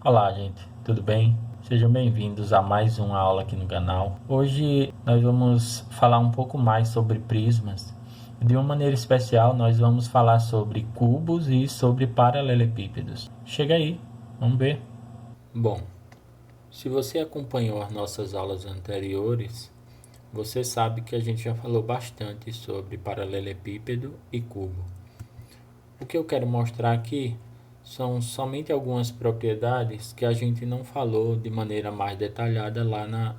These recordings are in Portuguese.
Olá, gente, tudo bem? Sejam bem-vindos a mais uma aula aqui no canal. Hoje nós vamos falar um pouco mais sobre prismas. De uma maneira especial, nós vamos falar sobre cubos e sobre paralelepípedos. Chega aí, vamos ver. Bom, se você acompanhou as nossas aulas anteriores, você sabe que a gente já falou bastante sobre paralelepípedo e cubo. O que eu quero mostrar aqui são somente algumas propriedades que a gente não falou de maneira mais detalhada lá na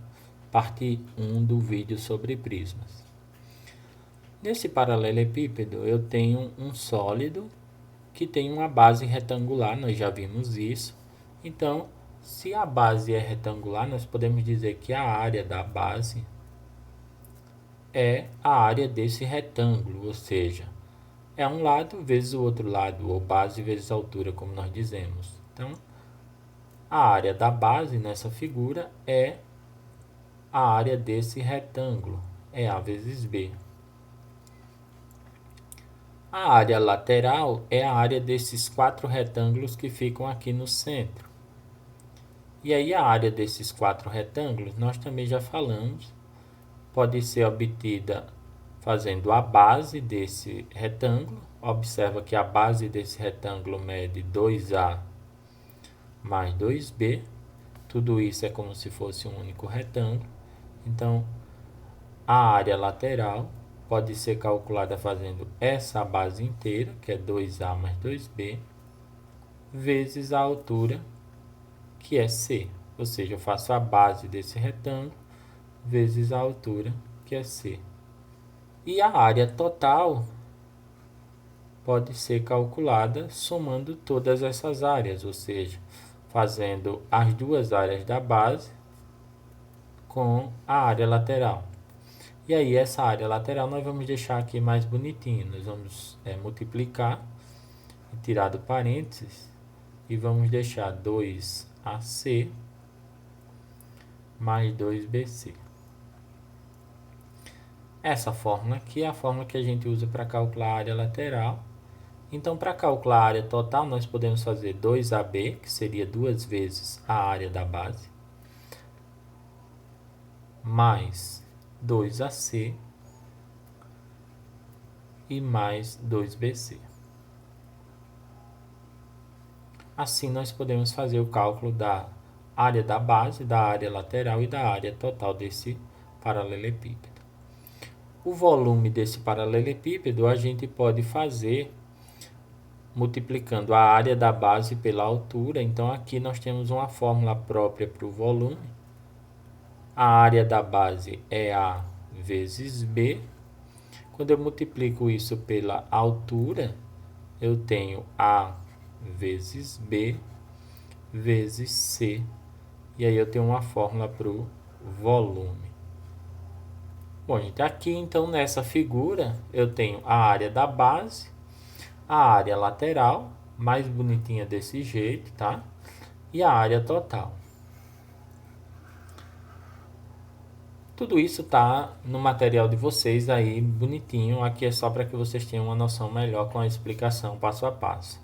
parte 1 do vídeo sobre prismas. Nesse paralelepípedo eu tenho um sólido que tem uma base retangular, nós já vimos isso. Então, se a base é retangular, nós podemos dizer que a área da base é a área desse retângulo, ou seja, é um lado vezes o outro lado, ou base vezes altura, como nós dizemos. Então, a área da base nessa figura é a área desse retângulo, é A vezes B. A área lateral é a área desses quatro retângulos que ficam aqui no centro. E aí a área desses quatro retângulos, nós também já falamos, pode ser obtida fazendo a base desse retângulo. Observa que a base desse retângulo mede 2A mais 2B. Tudo isso é como se fosse um único retângulo. Então, a área lateral pode ser calculada fazendo essa base inteira, que é 2A mais 2B, vezes a altura, que é C. Ou seja, eu faço a base desse retângulo vezes a altura, que é C. E a área total pode ser calculada somando todas essas áreas, ou seja, fazendo as duas áreas da base com a área lateral. E aí essa área lateral nós vamos deixar aqui mais bonitinho. Nós vamos multiplicar, tirar do parênteses, e vamos deixar 2AC mais 2BC. Essa fórmula aqui é a fórmula que a gente usa para calcular a área lateral. Então, para calcular a área total, nós podemos fazer 2AB, que seria duas vezes a área da base, mais 2AC e mais 2BC. Assim, nós podemos fazer o cálculo da área da base, da área lateral e da área total desse paralelepípedo. O volume desse paralelepípedo a gente pode fazer multiplicando a área da base pela altura. Então, aqui nós temos uma fórmula própria para o volume. A área da base é A vezes B. Quando eu multiplico isso pela altura, eu tenho A vezes B vezes C. E aí eu tenho uma fórmula para o volume. Bom, gente, aqui então nessa figura eu tenho a área da base, a área lateral, mais bonitinha desse jeito, tá? E a área total. Tudo isso tá no material de vocês aí, bonitinho. Aqui é só para que vocês tenham uma noção melhor com a explicação passo a passo.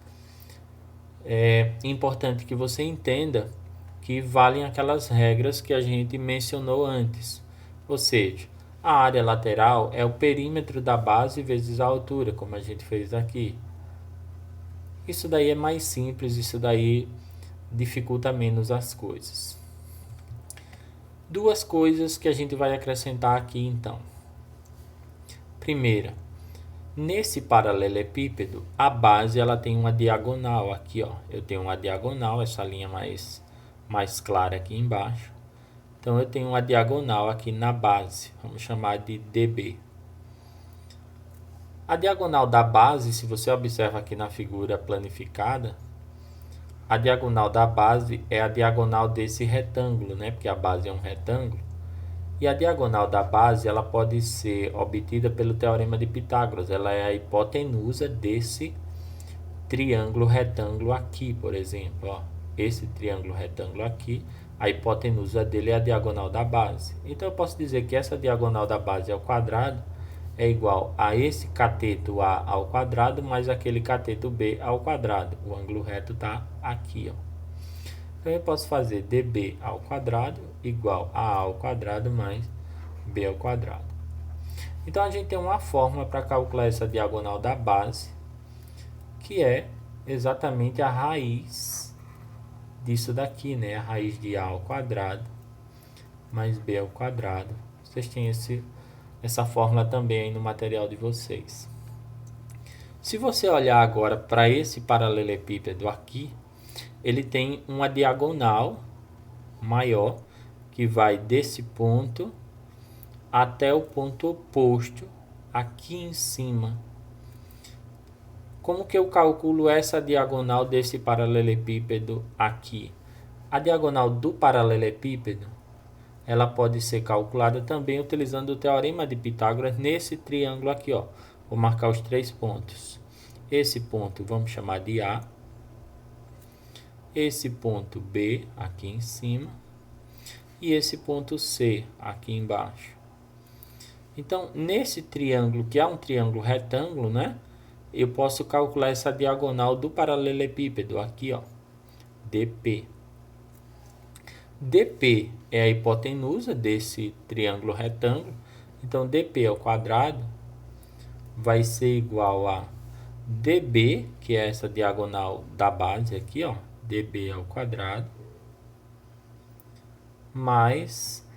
É importante que você entenda que valem aquelas regras que a gente mencionou antes. Ou seja, a área lateral é o perímetro da base vezes a altura, como a gente fez aqui. Isso daí é mais simples, isso daí dificulta menos as coisas. Duas coisas que a gente vai acrescentar aqui então. Primeira, nesse paralelepípedo, a base ela tem uma diagonal aqui, ó. Eu tenho uma diagonal, essa linha mais clara aqui embaixo. Então eu tenho uma diagonal aqui na base, vamos chamar de DB. A diagonal da base, se você observa aqui na figura planificada, a diagonal da base é a diagonal desse retângulo, né? Porque a base é um retângulo. E a diagonal da base ela pode ser obtida pelo teorema de Pitágoras. Ela é a hipotenusa desse triângulo retângulo aqui, por exemplo. Ó. Esse triângulo retângulo aqui, a hipotenusa dele é a diagonal da base. Então eu posso dizer que essa diagonal da base ao quadrado é igual a esse cateto A ao quadrado mais aquele cateto B ao quadrado. O ângulo reto está aqui, ó. Então eu posso fazer dB ao quadrado igual a ao quadrado mais b ao quadrado. Então a gente tem uma fórmula para calcular essa diagonal da base, que é exatamente a raiz disso daqui, né? A raiz de a ao quadrado mais b ao quadrado. Vocês têm essa fórmula também aí no material de vocês. Se você olhar agora para esse paralelepípedo aqui, ele tem uma diagonal maior que vai desse ponto até o ponto oposto aqui em cima. Como que eu calculo essa diagonal desse paralelepípedo aqui? A diagonal do paralelepípedo, ela pode ser calculada também utilizando o teorema de Pitágoras nesse triângulo aqui, ó. Vou marcar os 3 pontos. Esse ponto vamos chamar de A. Esse ponto B aqui em cima. E esse ponto C aqui embaixo. Então, nesse triângulo, que é um triângulo retângulo, né? Eu posso calcular essa diagonal do paralelepípedo aqui, ó. DP. DP é a hipotenusa desse triângulo retângulo. Então, DP ao quadrado vai ser igual a DB, que é essa diagonal da base aqui, ó. DB ao quadrado, mais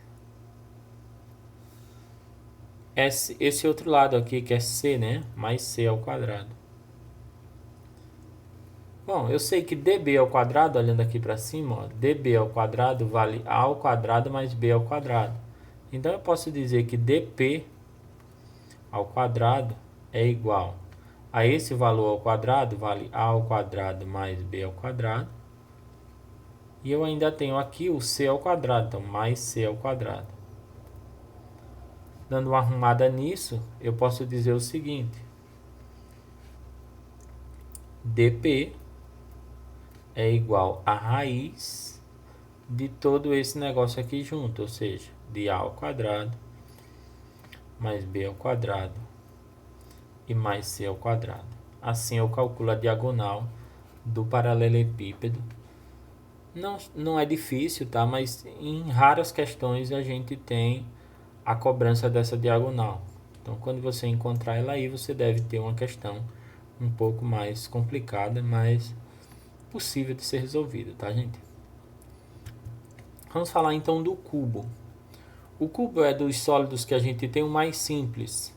esse outro lado aqui, que é C, né? Mais C ao quadrado. Bom, eu sei que dB ao quadrado, olhando aqui para cima, ó, dB ao quadrado vale A ao quadrado mais B ao quadrado. Então, eu posso dizer que dP ao quadrado é igual a esse valor ao quadrado, vale A ao quadrado mais B ao quadrado. E eu ainda tenho aqui o C ao quadrado, então mais C ao quadrado. Dando uma arrumada nisso, eu posso dizer o seguinte. dP é igual a raiz de todo esse negócio aqui junto, ou seja, de A ao quadrado mais B ao quadrado e mais C ao quadrado. Assim eu calculo a diagonal do paralelepípedo. Não é difícil, tá? Mas em raras questões a gente tem a cobrança dessa diagonal. Então, quando você encontrar ela aí, você deve ter uma questão um pouco mais complicada, mas possível de ser resolvida, tá, gente? Vamos falar então do cubo. O cubo é dos sólidos que a gente tem o mais simples.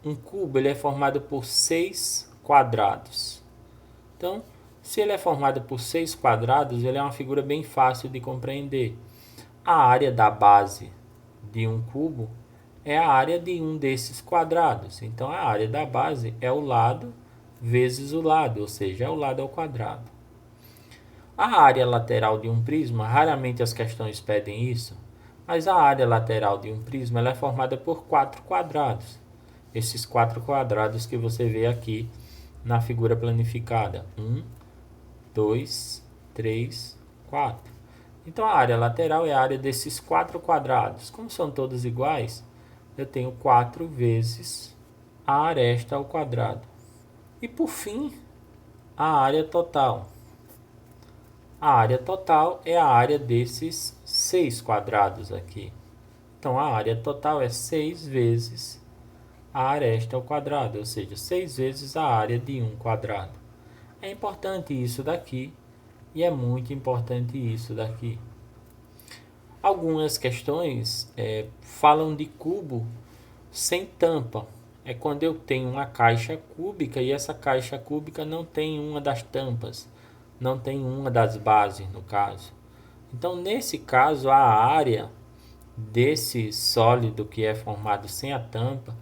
Um cubo ele é formado por 6 quadrados. Então, se ele é formado por 6 quadrados, ele é uma figura bem fácil de compreender. A área da base de um cubo é a área de um desses quadrados. Então, a área da base é o lado vezes o lado, ou seja, é o lado ao quadrado. A área lateral de um prisma, raramente as questões pedem isso, mas a área lateral de um prisma ela é formada por 4 quadrados. Esses 4 quadrados que você vê aqui na figura planificada. 1, 2, 3, 4. Então, a área lateral é a área desses 4 quadrados. Como são todos iguais, eu tenho 4 vezes a aresta ao quadrado. E, por fim, a área total. A área total é a área desses 6 quadrados aqui. Então, a área total é 6 vezes a aresta ao quadrado, ou seja, 6 vezes a área de um quadrado. É importante isso daqui e é muito importante isso daqui. Algumas questões falam de cubo sem tampa. É quando eu tenho uma caixa cúbica e essa caixa cúbica não tem uma das tampas, não tem uma das bases, no caso. Então, nesse caso, a área desse sólido que é formado sem a tampa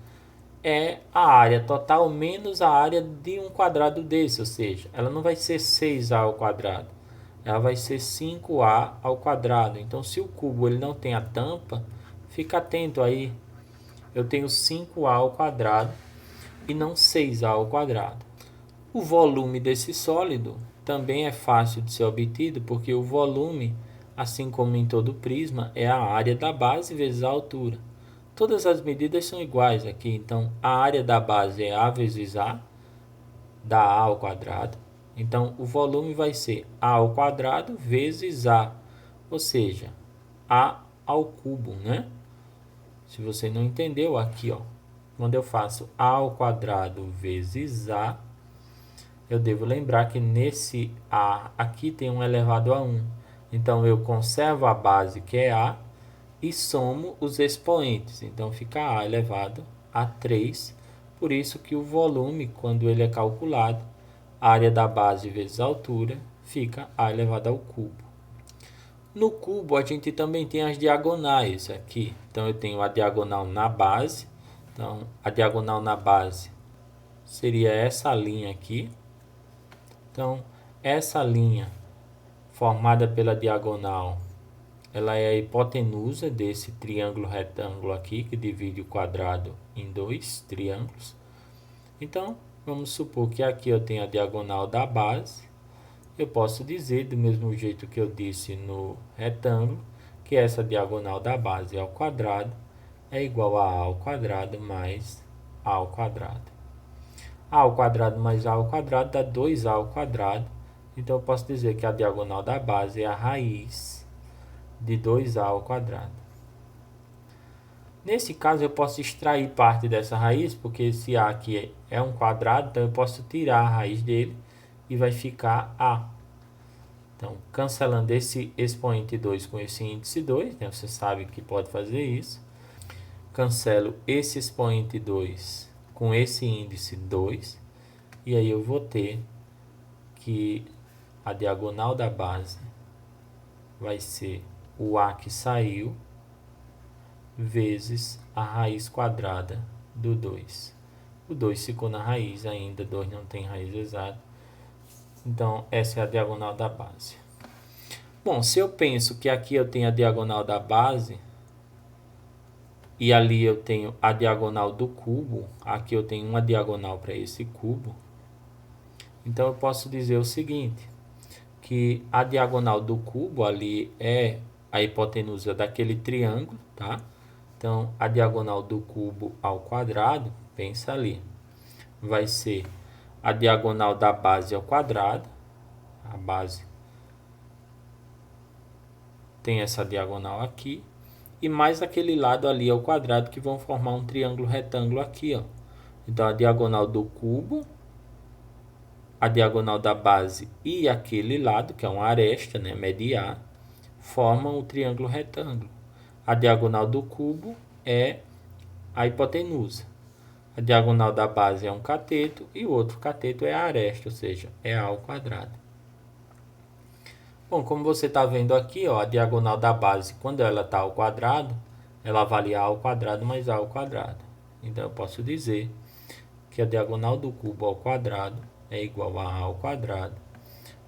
é a área total menos a área de um quadrado desse, ou seja, ela não vai ser 6A ao quadrado, ela vai ser 5A ao quadrado. Então, se o cubo ele não tem a tampa, fica atento aí, eu tenho 5A ao quadrado e não 6A ao quadrado. O volume desse sólido também é fácil de ser obtido, porque o volume, assim como em todo prisma, é a área da base vezes a altura. Todas as medidas são iguais aqui, então a área da base é A vezes A, dá A ao quadrado. Então, o volume vai ser A ao quadrado vezes A, ou seja, A ao cubo, né? Se você não entendeu, aqui, ó, quando eu faço A ao quadrado vezes A, eu devo lembrar que nesse A aqui tem um elevado a 1. Então, eu conservo a base, que é A, e somo os expoentes. Então, fica A elevado a 3. Por isso que o volume, quando ele é calculado, a área da base vezes a altura, fica A elevado ao cubo. No cubo, a gente também tem as diagonais aqui. Então, eu tenho a diagonal na base. Então, a diagonal na base seria essa linha aqui. Então, essa linha formada pela diagonal, ela é a hipotenusa desse triângulo retângulo aqui, que divide o quadrado em dois triângulos. Então, vamos supor que aqui eu tenho a diagonal da base. Eu posso dizer, do mesmo jeito que eu disse no retângulo, que essa diagonal da base ao quadrado é igual a ao quadrado mais a ao quadrado. A ao quadrado mais a ao quadrado dá 2a ao quadrado. Então, eu posso dizer que a diagonal da base é a raiz de 2a ao quadrado. Nesse caso, eu posso extrair parte dessa raiz, porque esse a aqui é um quadrado, então eu posso tirar a raiz dele e vai ficar a. Então, cancelando esse expoente 2 com esse índice 2, né, você sabe que pode fazer isso. Cancelo esse expoente 2 com esse índice 2, e aí eu vou ter que a diagonal da base vai ser o a que saiu vezes a raiz quadrada do 2. O 2 ficou na raiz ainda, 2 não tem raiz exata. Então, essa é a diagonal da base. Bom, se eu penso que aqui eu tenho a diagonal da base e ali eu tenho a diagonal do cubo, aqui eu tenho uma diagonal para esse cubo, então eu posso dizer o seguinte, que a diagonal do cubo ali é a hipotenusa daquele triângulo, tá? Então, a diagonal do cubo ao quadrado, pensa ali, vai ser a diagonal da base ao quadrado. A base tem essa diagonal aqui. E mais aquele lado ali ao quadrado, que vão formar um triângulo retângulo aqui, ó. Então, a diagonal do cubo, a diagonal da base e aquele lado, que é uma aresta, né, mediar, formam o triângulo retângulo. A diagonal do cubo é a hipotenusa. A diagonal da base é um cateto e o outro cateto é a aresta, ou seja, é a ao quadrado. Bom, como você está vendo aqui, ó, a diagonal da base, quando ela está ao quadrado, ela vale a ao quadrado mais a ao quadrado. Então, eu posso dizer que a diagonal do cubo ao quadrado é igual a ao quadrado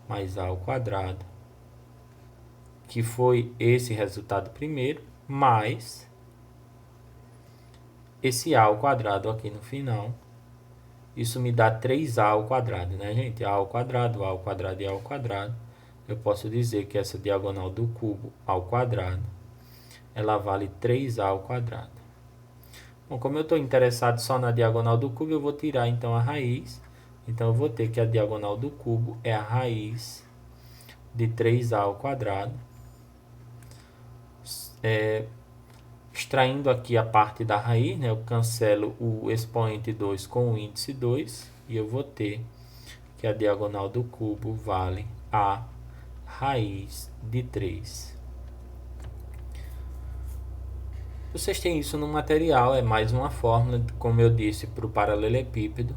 mais a ao quadrado, que foi esse resultado primeiro, mais esse a ao quadrado aqui no final. Isso me dá 3a ao quadrado, né, gente? A ao quadrado e a ao quadrado. Eu posso dizer que essa diagonal do cubo ao quadrado, ela vale 3a ao quadrado. Bom, como eu estou interessado só na diagonal do cubo, eu vou tirar então a raiz. Então, eu vou ter que a diagonal do cubo é a raiz de 3a ao quadrado. Extraindo aqui a parte da raiz, né, eu cancelo o expoente 2 com o índice 2 e eu vou ter que a diagonal do cubo vale a raiz de 3. Vocês têm isso no material, é mais uma fórmula, como eu disse, para o paralelepípedo.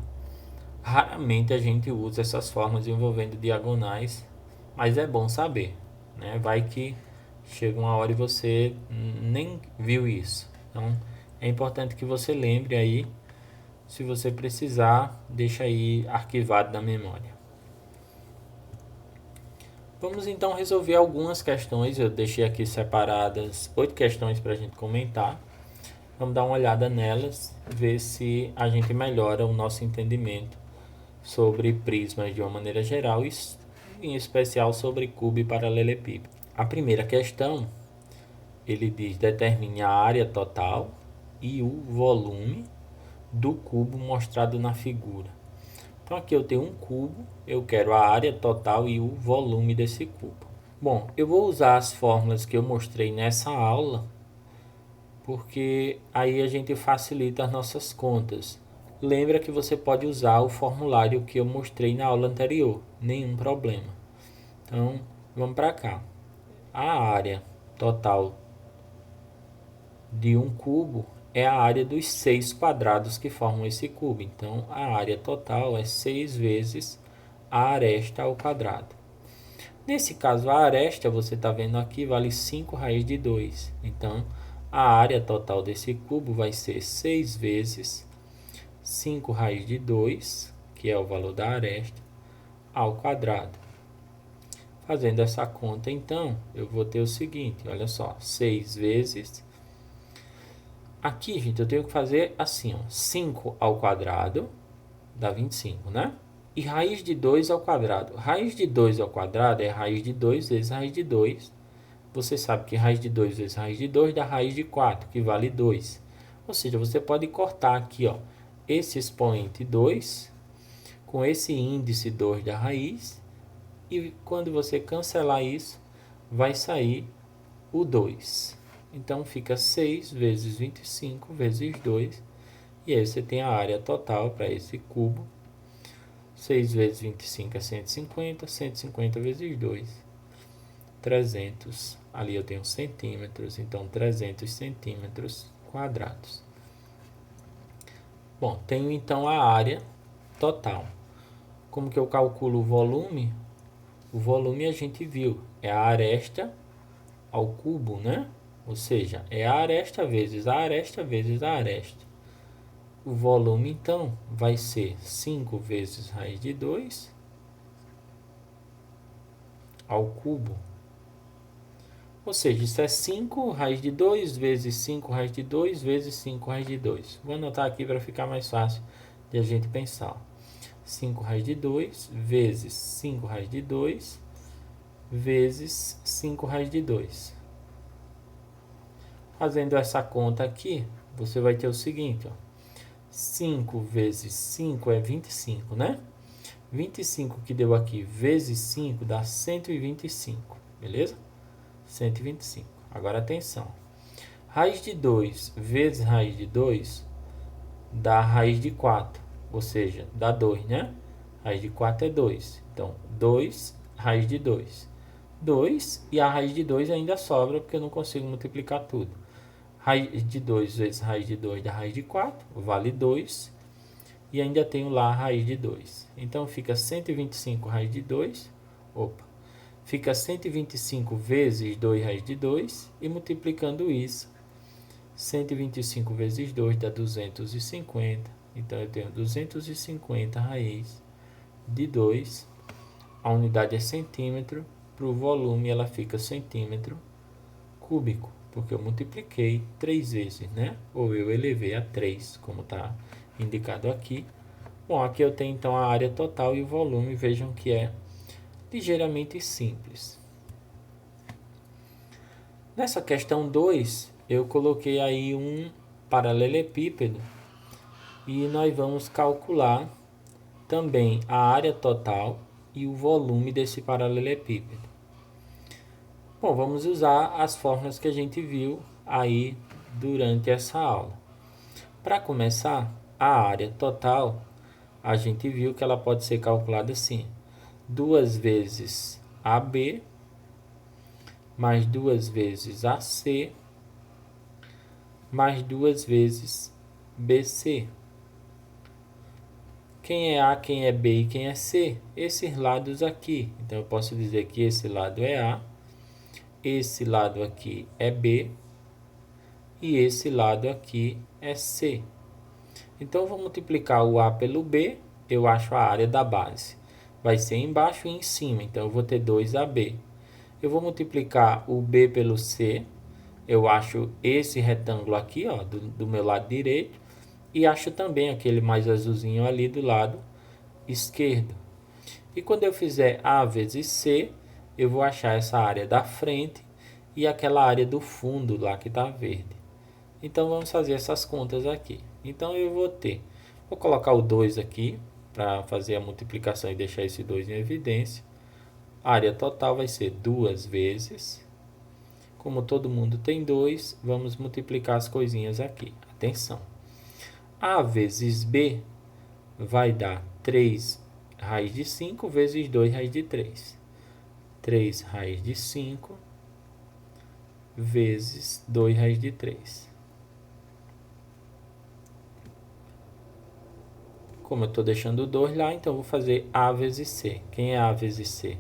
Raramente a gente usa essas formas envolvendo diagonais, mas é bom saber, né? Vai que chega uma hora e você nem viu isso. Então, é importante que você lembre aí. Se você precisar, deixa aí arquivado na memória. Vamos então resolver algumas questões. Eu deixei aqui separadas 8 questões para a gente comentar. Vamos dar uma olhada nelas, ver se a gente melhora o nosso entendimento sobre prismas de uma maneira geral e em especial sobre cubo e paralelepípedo. A primeira questão, ele diz: determine a área total e o volume do cubo mostrado na figura. Então aqui eu tenho um cubo, eu quero a área total e o volume desse cubo. Bom, eu vou usar as fórmulas que eu mostrei nessa aula, porque aí a gente facilita as nossas contas. Lembra que você pode usar o formulário que eu mostrei na aula anterior, nenhum problema. Então, vamos para cá. A área total de um cubo é a área dos 6 quadrados que formam esse cubo. Então, a área total é 6 vezes a aresta ao quadrado. Nesse caso, a aresta, você está vendo aqui, vale 5 raiz de 2. Então, a área total desse cubo vai ser 6 vezes 5 raiz de 2, que é o valor da aresta, ao quadrado. Fazendo essa conta, então, eu vou ter o seguinte, olha só, 6 vezes... Aqui, gente, eu tenho que fazer assim, ó, 5 ao quadrado dá 25, né? E raiz de 2 ao quadrado. Raiz de 2 ao quadrado é raiz de 2 vezes raiz de 2. Você sabe que raiz de 2 vezes raiz de 2 dá raiz de 4, que vale 2. Ou seja, você pode cortar aqui, ó, esse expoente 2 com esse índice 2 da raiz. E quando você cancelar isso, vai sair o 2. Então, fica 6 vezes 25 vezes 2. E aí você tem a área total para esse cubo. 6 vezes 25 é 150. 150 vezes 2. 300. Ali eu tenho centímetros. Então, 300 centímetros quadrados. Bom, tenho então a área total. Como que eu calculo o volume? O volume a gente viu. É a aresta ao cubo, né? Ou seja, é a aresta vezes a aresta vezes a aresta. O volume, então, vai ser 5 vezes raiz de 2 ao cubo. Ou seja, isso é 5 raiz de 2 vezes 5 raiz de 2 vezes 5 raiz de 2. Vou anotar aqui para ficar mais fácil de a gente pensar. 5 raiz de 2 vezes 5 raiz de 2 vezes 5 raiz de 2. Fazendo essa conta aqui, você vai ter o seguinte, ó. 5 vezes 5 é 25, né? 25 que deu aqui vezes 5 dá 125, beleza? 125. Agora atenção. Raiz de 2 vezes raiz de 2 dá raiz de 4, ou seja, dá 2, né? Raiz de 4 é 2. Então, 2 raiz de 2. 2 e a raiz de 2 ainda sobra porque eu não consigo multiplicar tudo. Raiz de 2 vezes raiz de 2 dá raiz de 4, vale 2. E ainda tenho lá a raiz de 2. Então, fica 125 raiz de 2. Fica 125 vezes 2 raiz de 2. E multiplicando isso, 125 vezes 2 dá 250. Então, eu tenho 250 raiz de 2. A unidade é centímetro. Para o volume, ela fica centímetro cúbico. Porque eu multipliquei 3 vezes, né? Ou eu elevei a 3, como está indicado aqui. Bom, aqui eu tenho então a área total e o volume. Vejam que é ligeiramente simples. Nessa questão 2, eu coloquei aí um paralelepípedo. E nós vamos calcular também a área total e o volume desse paralelepípedo. Bom, vamos usar as fórmulas que a gente viu aí durante essa aula. Para começar, a área total, a gente viu que ela pode ser calculada assim. 2 vezes AB, mais 2 vezes AC, mais 2 vezes BC. Quem é A, quem é B e quem é C? Esses lados aqui. Então, eu posso dizer que esse lado é A, esse lado aqui é B e esse lado aqui é C. Então, eu vou multiplicar o A pelo B, eu acho a área da base. Vai ser embaixo e em cima, então eu vou ter 2AB. Eu vou multiplicar o B pelo C, eu acho esse retângulo aqui, ó, do meu lado direito, e acho também aquele mais azulzinho ali do lado esquerdo. E quando eu fizer A vezes C, eu vou achar essa área da frente e aquela área do fundo lá que está verde. Então, vamos fazer essas contas aqui. Então, eu vou colocar o 2 aqui, para fazer a multiplicação e deixar esse 2 em evidência. A área total vai ser 2 vezes. Como todo mundo tem 2, vamos multiplicar as coisinhas aqui. Atenção. A vezes B vai dar 3 raiz de 5 vezes 2 raiz de 3. 3 raiz de 5 vezes 2 raiz de 3. Como eu estou deixando 2 lá, então eu vou fazer A vezes C. Quem é A vezes C?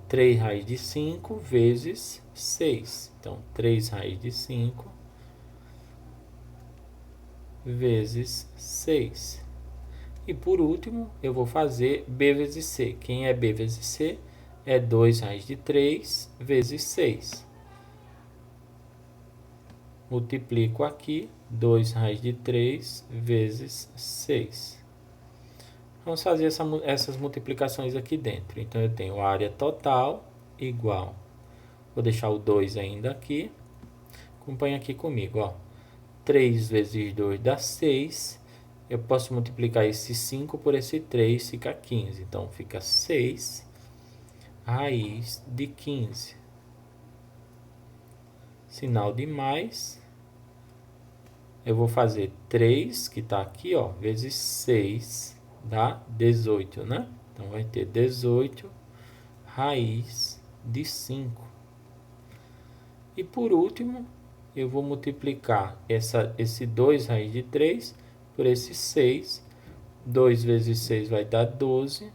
3 raiz de 5 vezes 6. Então, 3 raiz de 5 vezes 6. E por último, eu vou fazer B vezes C. Quem é B vezes C? É 2 raiz de 3 vezes 6. Multiplico aqui 2 raiz de 3 vezes 6. Vamos fazer essas multiplicações aqui dentro. Então, eu tenho a área total igual. Vou deixar o 2 ainda aqui. Acompanha aqui comigo, ó. 3 vezes 2 dá 6. Eu posso multiplicar esse 5 por esse 3, fica 15. Então, fica 6 raiz de 15. Sinal de mais. Eu vou fazer 3, que está aqui, ó, vezes 6, dá 18, né? Então, vai ter 18 raiz de 5. E por último, eu vou multiplicar esse 2 raiz de 3 por esse 6. 2 vezes 6 vai dar 12.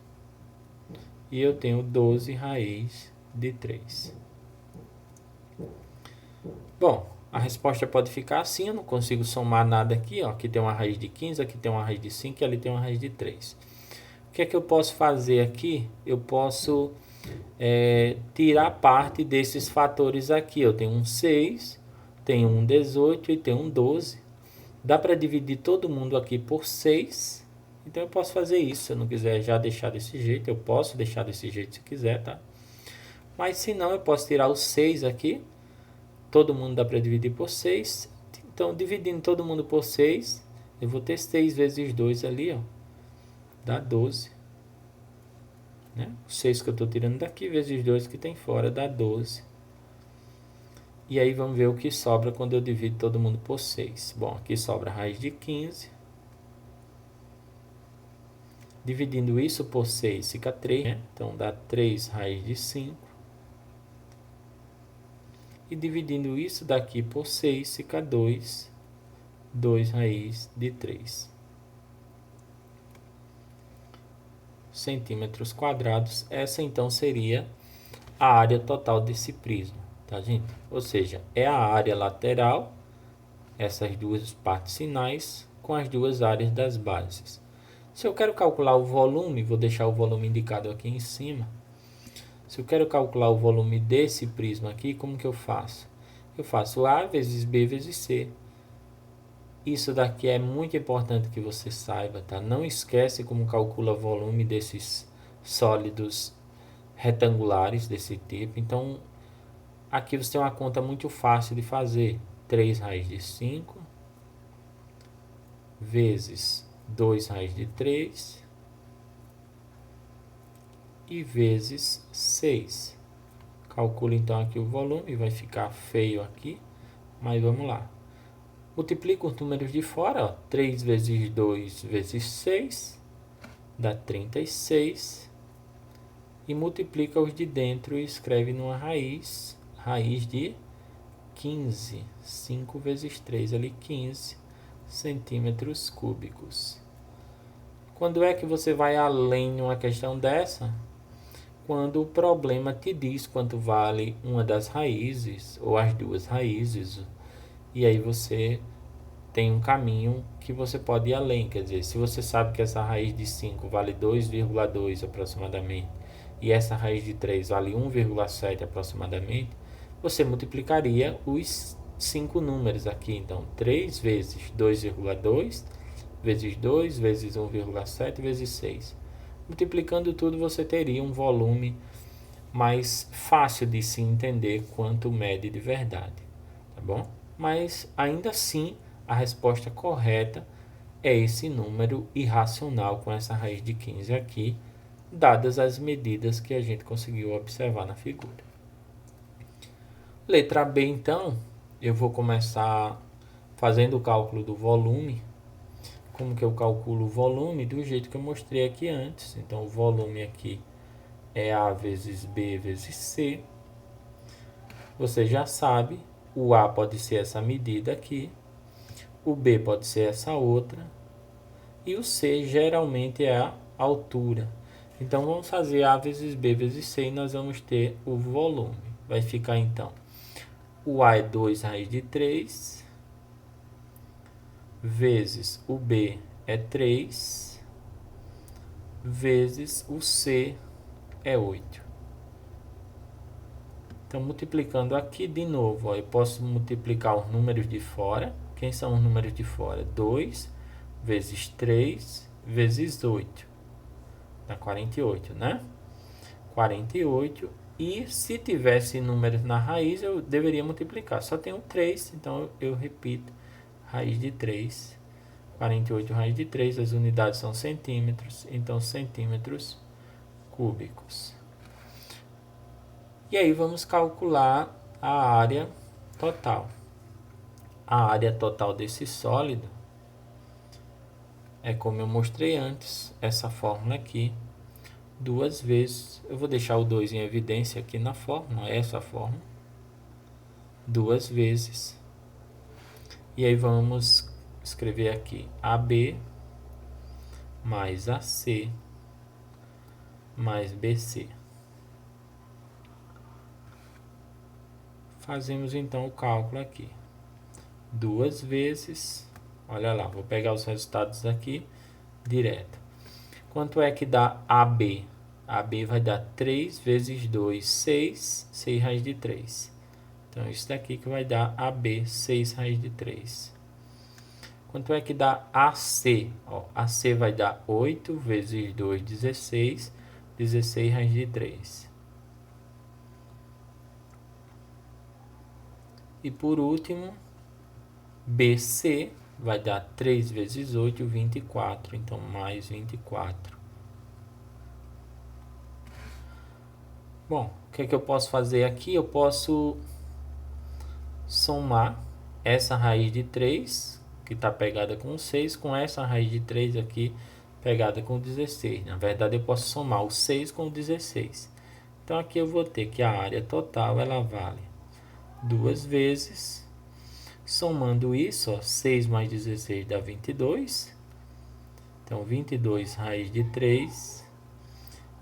E eu tenho 12 raiz de 3. Bom, a resposta pode ficar assim, eu não consigo somar nada aqui, ó. Aqui tem uma raiz de 15, aqui tem uma raiz de 5 e ali tem uma raiz de 3. O que é que eu posso fazer aqui? Eu posso tirar parte desses fatores aqui. Eu tenho um 6, tenho um 18 e tenho um 12. Dá para dividir todo mundo aqui por 6. Então eu posso fazer isso. Se eu não quiser já deixar desse jeito, eu posso deixar desse jeito se quiser, tá? Mas se não, eu posso tirar o 6 aqui. Todo mundo dá para dividir por 6. Então, dividindo todo mundo por 6, eu vou ter 6 vezes 2 ali, ó. Dá 12. Né? O 6 que eu estou tirando daqui, vezes 2 que tem fora, dá 12. E aí, vamos ver o que sobra quando eu divido todo mundo por 6. Bom, aqui sobra a raiz de 15. Dividindo isso por 6, fica 3, né? Então, dá 3 raiz de 5. E dividindo isso daqui por 6, fica 2 raiz de 3. Centímetros quadrados. Essa, então, seria a área total desse prisma, tá, gente? Ou seja, é a área lateral, essas duas partes finais, com as duas áreas das bases. Se eu quero calcular o volume, vou deixar o volume indicado aqui em cima. Se eu quero calcular o volume desse prisma aqui, como que eu faço? Eu faço A vezes B vezes C. Isso daqui é muito importante que você saiba, tá? Não esquece como calcula o volume desses sólidos retangulares desse tipo. Então, aqui você tem uma conta muito fácil de fazer. 3 raiz de 5 vezes 2 raiz de 3 e vezes 6. Calculo então aqui o volume, vai ficar feio aqui, mas vamos lá. Multiplico os números de fora, ó. 3 vezes 2 vezes 6, dá 36. E multiplica os de dentro e escreve numa raiz de 15. 5 vezes 3 ali, 15 centímetros cúbicos. Quando é que você vai além de uma questão dessa? Quando o problema te diz quanto vale uma das raízes ou as duas raízes, e aí você tem um caminho que você pode ir além. Quer dizer, se você sabe que essa raiz de 5 vale 2,2 aproximadamente, e essa raiz de 3 vale 1,7 aproximadamente, você multiplicaria os 5 números aqui. Então, 3 vezes 2,2 vezes 2 vezes 1,7 vezes 6. Multiplicando tudo, você teria um volume mais fácil de se entender quanto mede de verdade, tá bom? Mas, ainda assim, a resposta correta é esse número irracional com essa raiz de 15 aqui, dadas as medidas que a gente conseguiu observar na figura. Letra B, então, eu vou começar fazendo o cálculo do volume. Como que eu calculo o volume? Do jeito que eu mostrei aqui antes. Então, o volume aqui é A vezes B vezes C. Você já sabe, o A pode ser essa medida aqui, o B pode ser essa outra, e o C geralmente é a altura. Então, vamos fazer A vezes B vezes C e nós vamos ter o volume. Vai ficar, então, o A é 2 raiz de 3, vezes o B é 3, vezes o C é 8. Então, multiplicando aqui de novo, ó, eu posso multiplicar os números de fora. Quem são os números de fora? 2 vezes 3 vezes 8. Dá 48, né? 48. E se tivesse números na raiz, eu deveria multiplicar. Só tem o 3, então eu repito. Raiz de 3. 48 raiz de 3. As unidades são centímetros. Então, centímetros cúbicos. E aí vamos calcular a área total. A área total desse sólido é como eu mostrei antes, essa fórmula aqui, 2 vezes, eu vou deixar o 2 em evidência aqui na fórmula, essa fórmula, 2 vezes, e aí vamos escrever aqui AB mais AC mais BC. Fazemos então o cálculo aqui, 2 vezes, olha lá, vou pegar os resultados aqui direto. Quanto é que dá AB? AB vai dar 3 vezes 2, 6, 6 raiz de 3. Então, isso daqui que vai dar AB, 6 raiz de 3. Quanto é que dá AC? Ó, AC vai dar 8 vezes 2, 16, 16 raiz de 3. E por último, BC vai dar 3 vezes 8, 24. Então, mais 24. Bom, o que é que eu posso fazer aqui? Eu posso somar essa raiz de 3, que está pegada com 6, com essa raiz de 3 aqui, pegada com 16. Na verdade, eu posso somar o 6 com o 16. Então, aqui eu vou ter que a área total, ela vale 2 vezes, somando isso, ó, 6 mais 16 dá 22. Então, 22 raiz de 3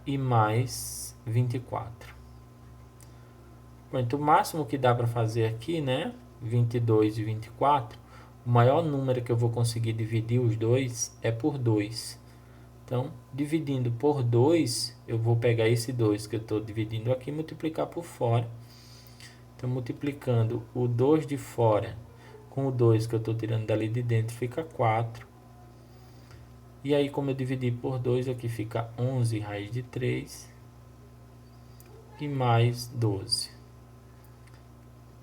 e mais 24. Então, o máximo que dá para fazer aqui, né? 22 e 24. O maior número que eu vou conseguir dividir os dois é por 2. Então, dividindo por 2, eu vou pegar esse 2 que eu estou dividindo aqui e multiplicar por fora. Então, multiplicando o 2 de fora com o 2 que eu estou tirando dali de dentro, fica 4. E aí, como eu dividi por 2, aqui fica 11 raiz de 3 e mais 12.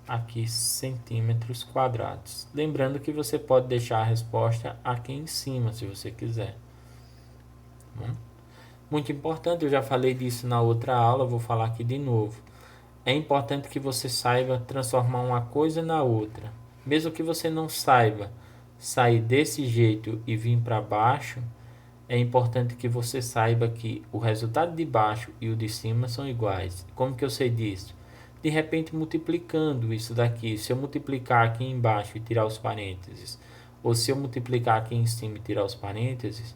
Aqui centímetros quadrados. Lembrando que você pode deixar a resposta aqui em cima, se você quiser. Muito importante, eu já falei disso na outra aula, vou falar aqui de novo. É importante que você saiba transformar uma coisa na outra. Mesmo que você não saiba sair desse jeito e vir para baixo, é importante que você saiba que o resultado de baixo e o de cima são iguais. Como que eu sei disso? De repente, multiplicando isso daqui. Se eu multiplicar aqui embaixo e tirar os parênteses, ou se eu multiplicar aqui em cima e tirar os parênteses,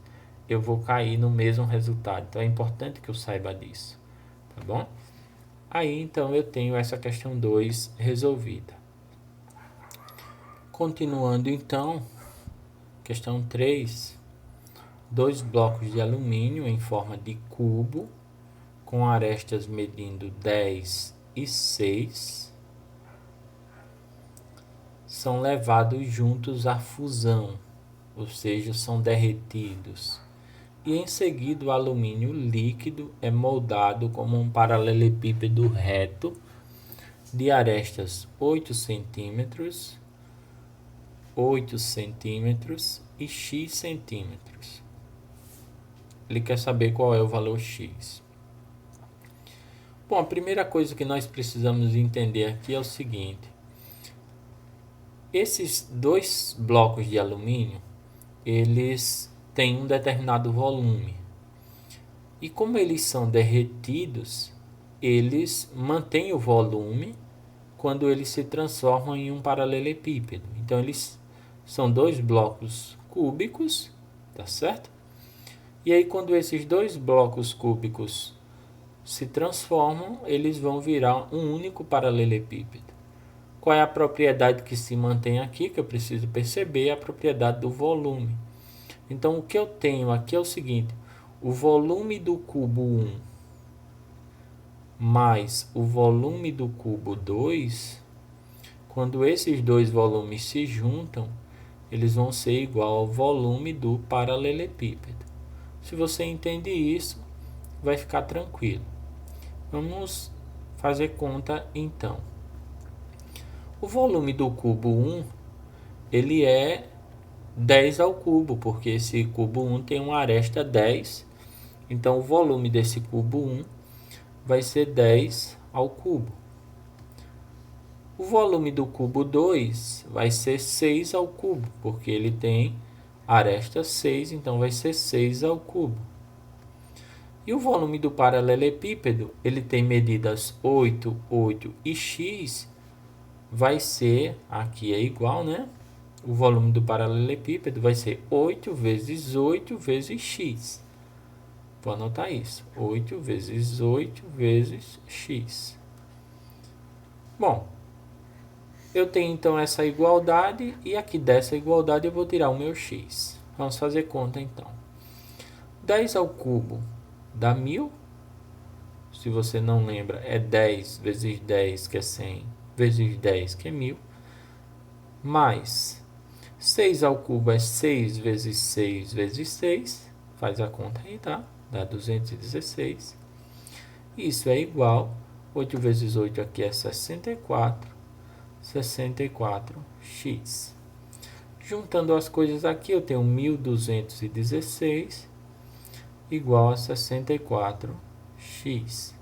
eu vou cair no mesmo resultado. Então, é importante que eu saiba disso. Tá bom? Aí, então, eu tenho essa questão 2 resolvida. Continuando, então, questão 3. 2 blocos de alumínio em forma de cubo, com arestas medindo 10 e 6, são levados juntos à fusão, ou seja, são derretidos. E em seguida o alumínio líquido é moldado como um paralelepípedo reto de arestas 8 centímetros 8 centímetros e x centímetros. Ele quer saber qual é o valor x. Bom, a primeira coisa que nós precisamos entender aqui é o seguinte. Esses dois blocos de alumínio, eles têm um determinado volume. E como eles são derretidos, eles mantêm o volume quando eles se transformam em um paralelepípedo. Então, eles são dois blocos cúbicos, tá certo? E aí, quando esses dois blocos cúbicos se transformam, eles vão virar um único paralelepípedo. Qual é a propriedade que se mantém aqui, que eu preciso perceber? É a propriedade do volume. Então, o que eu tenho aqui é o seguinte: o volume do cubo 1 mais o volume do cubo 2, quando esses dois volumes se juntam, eles vão ser igual ao volume do paralelepípedo. Se você entende isso, vai ficar tranquilo. Vamos fazer conta então. O volume do cubo 1, ele é 10 ao cubo, porque esse cubo 1 tem uma aresta 10. Então, o volume desse cubo 1 vai ser 10 ao cubo. O volume do cubo 2 vai ser 6 ao cubo, porque ele tem aresta 6, então vai ser 6 ao cubo. E o volume do paralelepípedo, ele tem medidas 8, 8 e x, vai ser, aqui é igual, né? O volume do paralelepípedo vai ser 8 vezes 8 vezes x. Vou anotar isso. 8 vezes 8 vezes x. Bom, eu tenho então essa igualdade e aqui dessa igualdade eu vou tirar o meu x. Vamos fazer conta então. 10 ao cubo dá 1000. Se você não lembra, é 10 vezes 10, que é 100, vezes 10, que é 1000. Mais 6 ao cubo é 6 vezes 6 vezes 6. Faz a conta aí, tá? Dá 216. Isso é igual, 8 vezes 8 aqui é 64, 64x. Juntando as coisas aqui, eu tenho 1216 igual a 64x.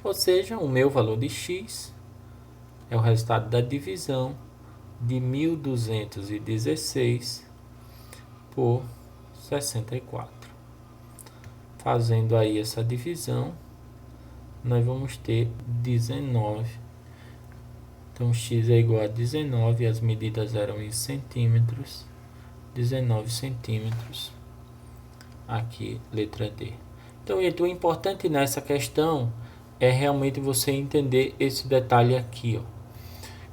Ou seja, o meu valor de x é o resultado da divisão de 1216 por 64. Fazendo aí essa divisão, nós vamos ter 19. Então, x é igual a 19, as medidas eram em centímetros, 19 centímetros. Aqui, letra D. Então, o importante nessa questão é realmente você entender esse detalhe aqui, ó.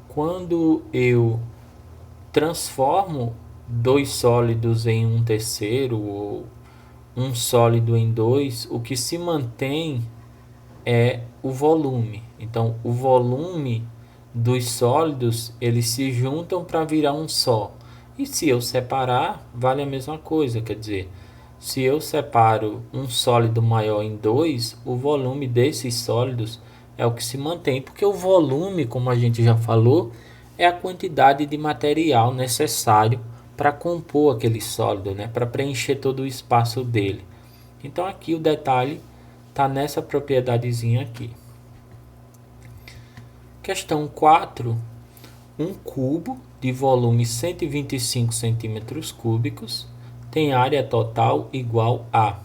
Quando eu transformo dois sólidos em um terceiro ou um sólido em dois, o que se mantém é o volume. Então, o volume dos sólidos, eles se juntam para virar um só. E se eu separar, vale a mesma coisa. Quer dizer, se eu separo um sólido maior em dois, o volume desses sólidos é o que se mantém. Porque o volume, como a gente já falou, é a quantidade de material necessário para compor aquele sólido, né? Para preencher todo o espaço dele. Então aqui o detalhe está nessa propriedadezinha aqui. Questão 4. Um cubo de volume 125 centímetros cúbicos tem área total igual a...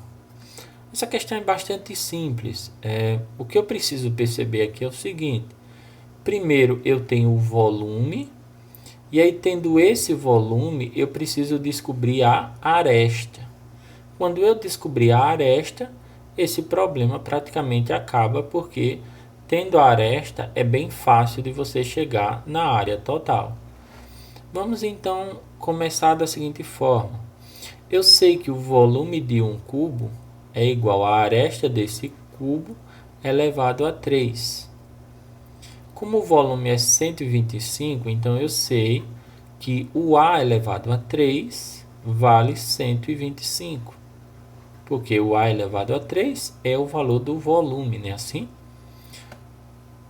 Essa questão é bastante simples. O que eu preciso perceber aqui é o seguinte. Primeiro eu tenho o volume. E aí, tendo esse volume, eu preciso descobrir a aresta. Quando eu descobrir a aresta, esse problema praticamente acaba, porque tendo a aresta é bem fácil de você chegar na área total. Vamos então começar da seguinte forma. Eu sei que o volume de um cubo é igual à aresta desse cubo elevado a 3. Como o volume é 125, então eu sei que o A elevado a 3 vale 125. Porque o A elevado a 3 é o valor do volume, né? Assim?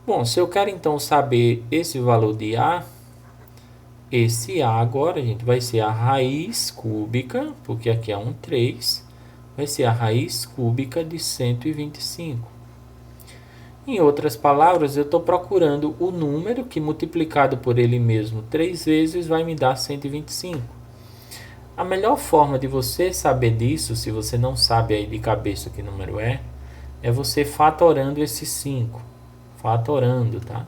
Bom, se eu quero então saber esse valor de A, esse A agora, gente, vai ser a raiz cúbica, porque aqui é 3, vai ser a raiz cúbica de 125. Em outras palavras, eu estou procurando o número que multiplicado por ele mesmo 3 vezes vai me dar 125. A melhor forma de você saber disso, se você não sabe aí de cabeça que número é você fatorando esse 5. Fatorando, tá?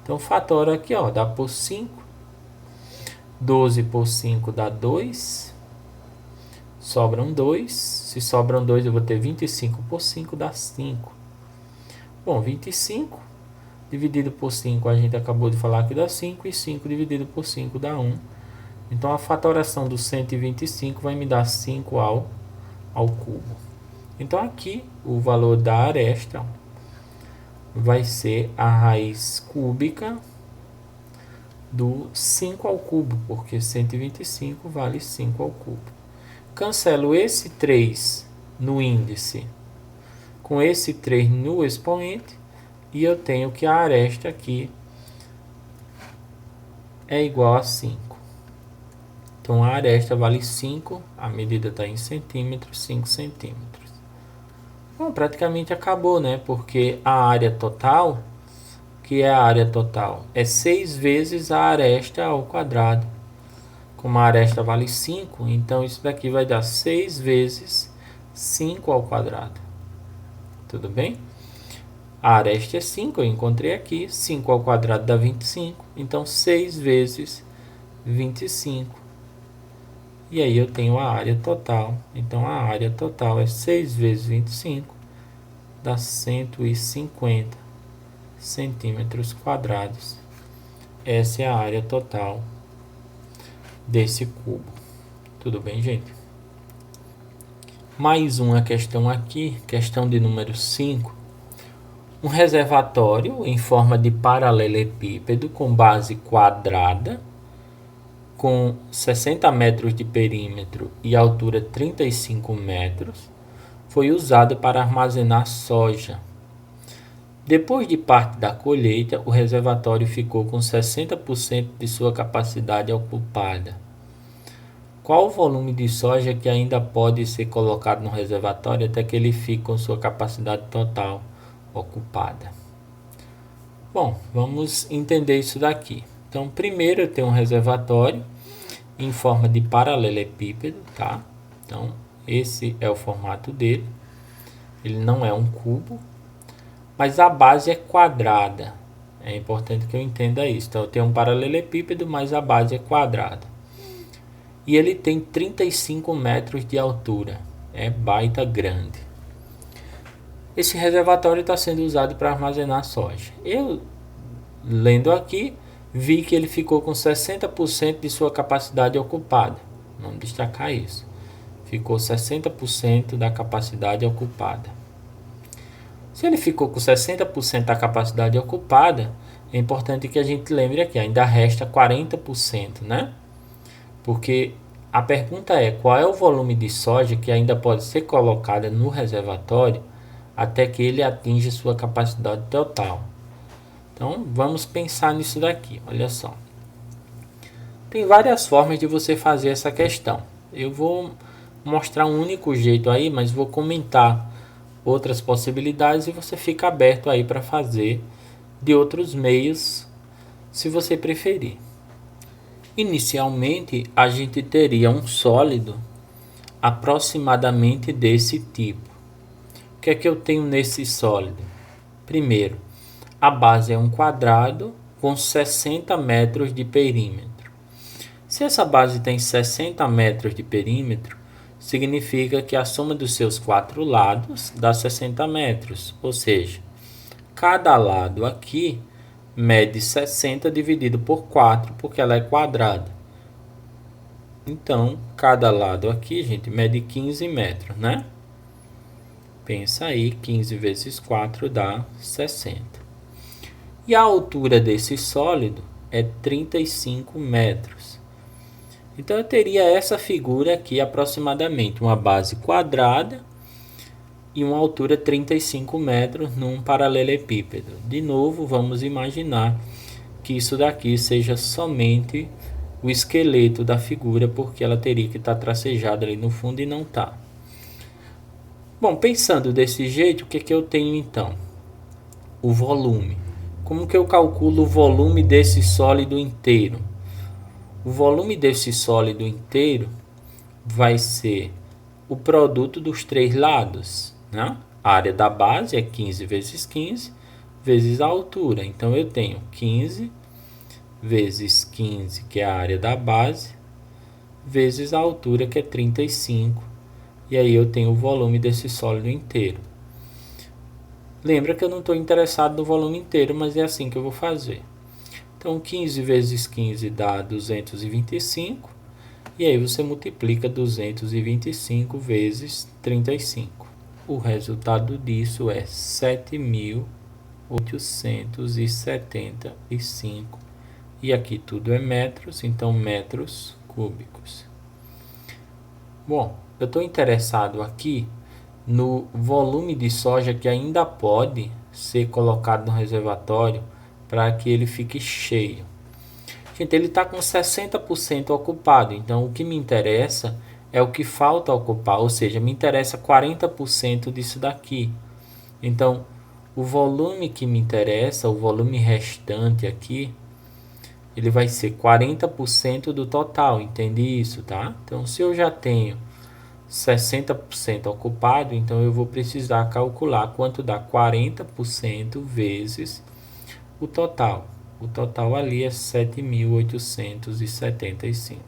Então, fatora aqui, ó, dá por 5. 12 por 5 dá 2. Sobram 2. Se sobram 2, eu vou ter 25 por 5, dá 5. Bom, 25 dividido por 5, a gente acabou de falar que dá 5. E 5 dividido por 5 dá 1. Então, a fatoração do 125 vai me dar 5 ao cubo. Então, aqui, o valor da aresta vai ser a raiz cúbica do 5 ao cubo, porque 125 vale 5 ao cubo. Cancelo esse 3 no índice com esse 3 no expoente e eu tenho que a aresta aqui é igual a 5. Então, a aresta vale 5, a medida está em centímetros, 5 centímetros. Bom, praticamente acabou, né? Porque a área total, que é a área total, é 6 vezes a aresta ao quadrado. Como a aresta vale 5, então isso daqui vai dar 6 vezes 5 ao quadrado. Tudo bem? A aresta é 5, eu encontrei aqui. 5 ao quadrado dá 25. Então, 6 vezes 25. E aí eu tenho a área total. Então, a área total é 6 vezes 25. Dá 150 centímetros quadrados. Essa é a área total desse cubo. Tudo bem, gente? Mais uma questão aqui, questão de número 5. Um reservatório em forma de paralelepípedo com base quadrada, com 60 metros de perímetro e altura 35 metros, foi usado para armazenar soja. Depois de parte da colheita, o reservatório ficou com 60% de sua capacidade ocupada. Qual o volume de soja que ainda pode ser colocado no reservatório até que ele fique com sua capacidade total ocupada? Bom, vamos entender isso daqui. Então, primeiro eu tenho um reservatório em forma de paralelepípedo, tá? Então, esse é o formato dele. Ele não é um cubo, mas a base é quadrada. É importante que eu entenda isso. Então, eu tenho um paralelepípedo, mas a base é quadrada. E ele tem 35 metros de altura. É baita grande. Esse reservatório está sendo usado para armazenar soja. Eu, lendo aqui, vi que ele ficou com 60% de sua capacidade ocupada. Vamos destacar isso. Ficou 60% da capacidade ocupada. Se ele ficou com 60% da capacidade ocupada, é importante que a gente lembre aqui, ainda resta 40%, né? Porque a pergunta é, qual é o volume de soja que ainda pode ser colocada no reservatório até que ele atinja sua capacidade total? Então, vamos pensar nisso daqui, olha só. Tem várias formas de você fazer essa questão. Eu vou mostrar um único jeito aí, mas vou comentar outras possibilidades e você fica aberto aí para fazer de outros meios, se você preferir. Inicialmente, a gente teria um sólido aproximadamente desse tipo. O que é que eu tenho nesse sólido? Primeiro, a base é um quadrado com 60 metros de perímetro. Se essa base tem 60 metros de perímetro, significa que a soma dos seus 4 lados dá 60 metros. Ou seja, cada lado aqui mede 60 dividido por 4, porque ela é quadrada. Então, cada lado aqui, gente, mede 15 metros, né? Pensa aí, 15 vezes 4 dá 60. E a altura desse sólido é 35 metros. Então, eu teria essa figura aqui aproximadamente, uma base quadrada e uma altura 35 metros num paralelepípedo. De novo, vamos imaginar que isso daqui seja somente o esqueleto da figura, porque ela teria que estar tracejada ali no fundo e não está. Bom, pensando desse jeito, o que eu tenho então? O volume. Como que eu calculo o volume desse sólido inteiro? O volume desse sólido inteiro vai ser o produto dos três lados, né? A área da base é 15 vezes 15 vezes a altura. Então eu tenho 15 vezes 15, que é a área da base, vezes a altura, que é 35. E aí eu tenho o volume desse sólido inteiro. Lembra que eu não estou interessado no volume inteiro, mas é assim que eu vou fazer. Então 15 vezes 15 dá 225. E aí você multiplica 225 vezes 35. O resultado disso é 7.875. E aqui tudo é metros, então metros cúbicos. Bom, eu estou interessado aqui no volume de soja que ainda pode ser colocado no reservatório para que ele fique cheio. Gente, ele está com 60% ocupado, então o que me interessa é o que falta ocupar, ou seja, me interessa 40% disso daqui. Então, o volume que me interessa, o volume restante aqui, ele vai ser 40% do total, entende isso, tá? Então, se eu já tenho 60% ocupado, então eu vou precisar calcular quanto dá 40% vezes o total. O total ali é 7.875.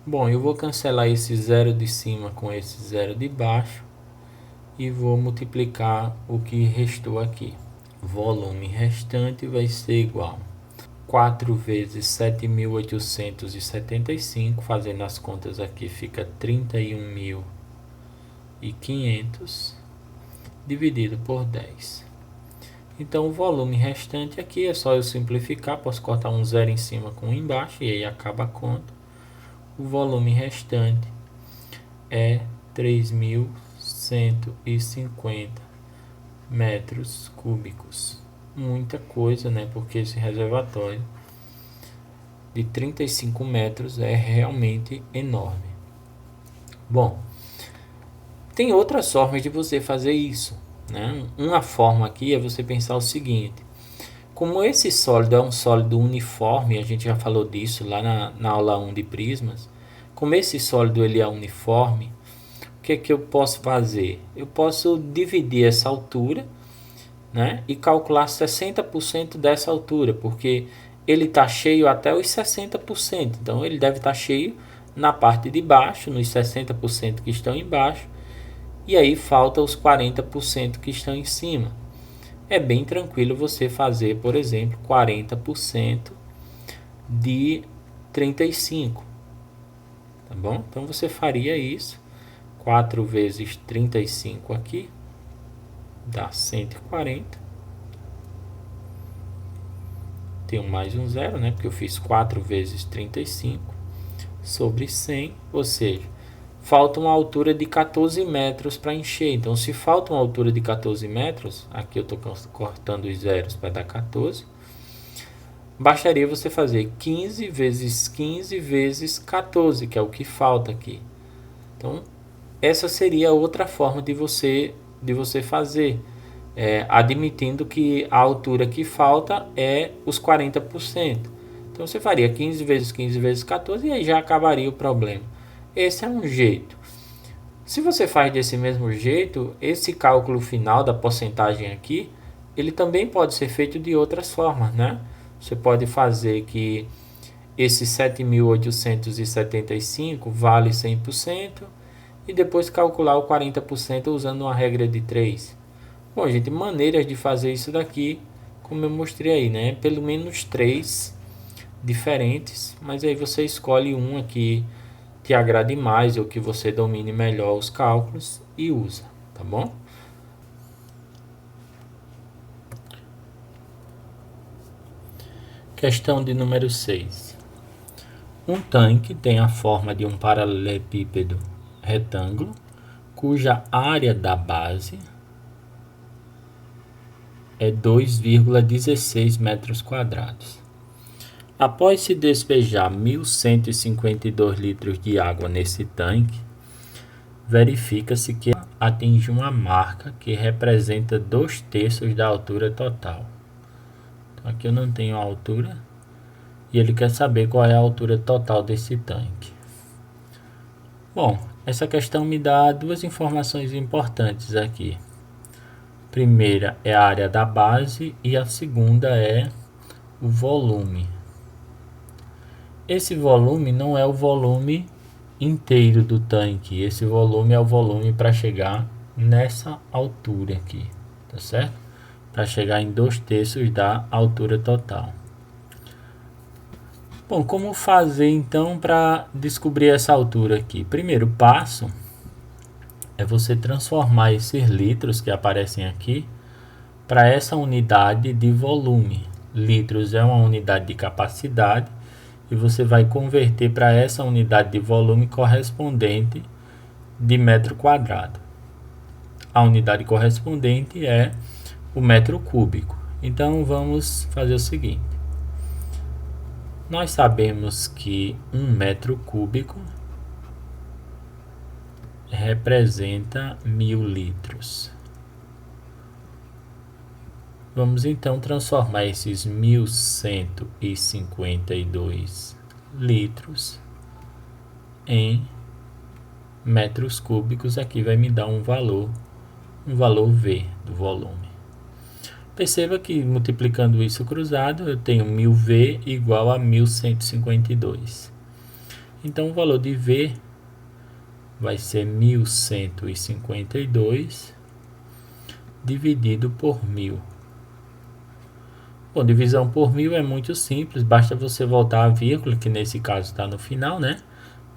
Bom, eu vou cancelar esse zero de cima com esse zero de baixo e vou multiplicar o que restou aqui. O volume restante vai ser igual 4 vezes 7.875, fazendo as contas aqui fica 31.500 dividido por 10. Então o volume restante aqui é só eu simplificar, posso cortar um zero em cima com um embaixo e aí acaba a conta. O volume restante é 3.150 metros cúbicos. Muita coisa, né? Porque esse reservatório de 35 metros é realmente enorme. Bom, tem outras formas de você fazer isso, né? Uma forma aqui é você pensar o seguinte: como esse sólido é um sólido uniforme, a gente já falou disso lá na aula 1 de prismas, como esse sólido ele é uniforme, o que é que eu posso fazer? Eu posso dividir essa altura, né, e calcular 60% dessa altura, porque ele está cheio até os 60%, então ele deve estar cheio na parte de baixo, nos 60% que estão embaixo, e aí falta os 40% que estão em cima. É bem tranquilo você fazer, por exemplo, 40% de 35, tá bom? Então você faria isso, 4 vezes 35 aqui, dá 140. Tenho mais um zero, né? Porque eu fiz 4 vezes 35 sobre 100, ou seja, falta uma altura de 14 metros para encher. Então, se falta uma altura de 14 metros, aqui eu estou cortando os zeros para dar 14, bastaria você fazer 15 vezes 15 vezes 14, que é o que falta aqui. Então, essa seria outra forma de você fazer, admitindo que a altura que falta é os 40%. Então, você faria 15 vezes 15 vezes 14 e aí já acabaria o problema. Esse é um jeito. Se você faz desse mesmo jeito, esse cálculo final da porcentagem aqui, ele também pode ser feito de outras formas, né? Você pode fazer que esse 7.875 vale 100% e depois calcular o 40% usando uma regra de 3. Bom, gente, maneiras de fazer isso daqui, como eu mostrei aí, né? Pelo menos 3 diferentes, mas aí você escolhe uma que te agrade mais ou que você domine melhor os cálculos e usa, tá bom? Questão de número 6. Um tanque tem a forma de um paralelepípedo retângulo, cuja área da base é 2,16 metros quadrados. Após se despejar 1.152 litros de água nesse tanque, verifica-se que atinge uma marca que representa 2/3 da altura total. Então, aqui eu não tenho a altura e ele quer saber qual é a altura total desse tanque. Bom, essa questão me dá duas informações importantes aqui. A primeira é a área da base e a segunda é o volume. Esse volume não é o volume inteiro do tanque, esse volume é o volume para chegar nessa altura aqui, tá certo? Para chegar em 2/3 da altura total. Bom, como fazer então para descobrir essa altura aqui? Primeiro passo é você transformar esses litros que aparecem aqui para essa unidade de volume. Litros é uma unidade de capacidade e você vai converter para essa unidade de volume correspondente de metro quadrado. A unidade correspondente é o metro cúbico. Então vamos fazer o seguinte. Nós sabemos que 1 metro cúbico representa 1.000 litros. Vamos então transformar esses 1.152 litros em metros cúbicos. Aqui vai me dar um valor V do volume. Perceba que multiplicando isso cruzado, eu tenho 1000V igual a 1.152. Então o valor de V vai ser 1.152 dividido por 1000. Bom, divisão por 1000 é muito simples, basta você voltar a vírgula, que nesse caso está no final, né?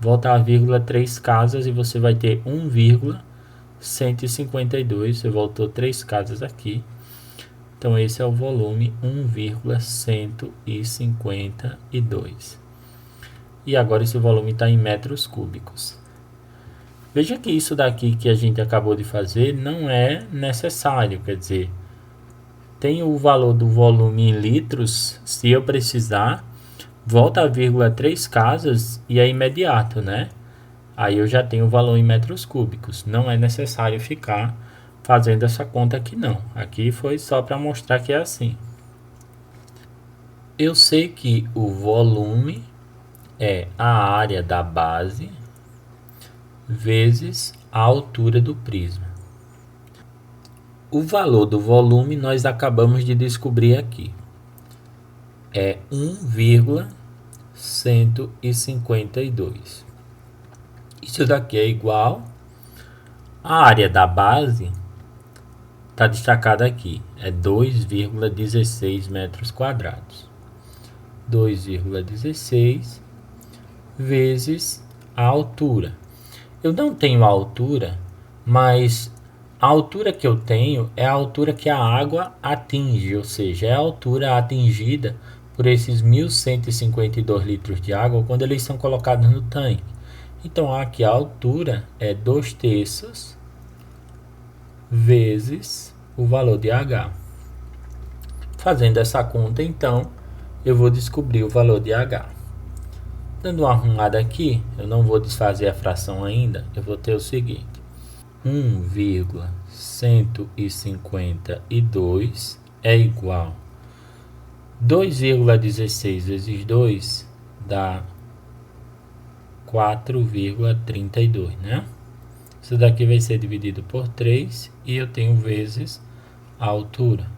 Volta a vírgula 3 casas e você vai ter 1,152. Você voltou 3 casas aqui. Então esse é o volume 1,152. E agora esse volume está em metros cúbicos. Veja que isso daqui que a gente acabou de fazer não é necessário, quer dizer, tem o valor do volume em litros, se eu precisar, volta a vírgula 3 casas e é imediato, né? Aí eu já tenho o valor em metros cúbicos. Não é necessário ficar fazendo essa conta aqui não. Aqui foi só para mostrar que é assim. Eu sei que o volume é a área da base vezes a altura do prisma. O valor do volume nós acabamos de descobrir aqui. É 1,152. Isso daqui é igual à área da base, está destacada aqui, é 2,16 metros quadrados. 2,16 vezes a altura. Eu não tenho a altura, mas a altura que eu tenho é a altura que a água atinge, ou seja, é a altura atingida por esses 1.152 litros de água quando eles são colocados no tanque. Então aqui a altura é 2/3 vezes o valor de H. Fazendo essa conta, então, eu vou descobrir o valor de H. Dando uma arrumada aqui, eu não vou desfazer a fração ainda, eu vou ter o seguinte. 1,152 é igual 2,16 vezes 2 dá 4,32, né? Isso daqui vai ser dividido por 3 e eu tenho vezes a altura.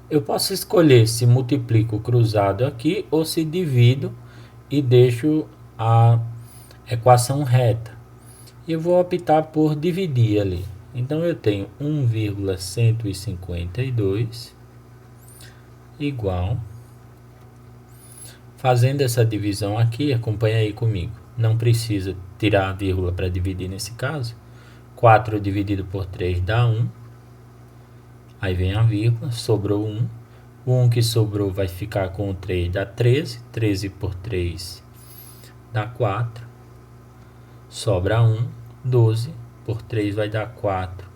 Eu posso escolher se multiplico o cruzado aqui ou se divido e deixo a equação reta. Eu vou optar por dividir ali. Então eu tenho 1,152 igual, fazendo essa divisão aqui, acompanha aí comigo. Não precisa tirar a vírgula para dividir nesse caso. 4 dividido por 3 dá 1. Aí vem a vírgula, sobrou 1. O 1 que sobrou vai ficar com o 3, dá 13. 13 por 3 dá 4. Sobra 1. 12 por 3 vai dar 4.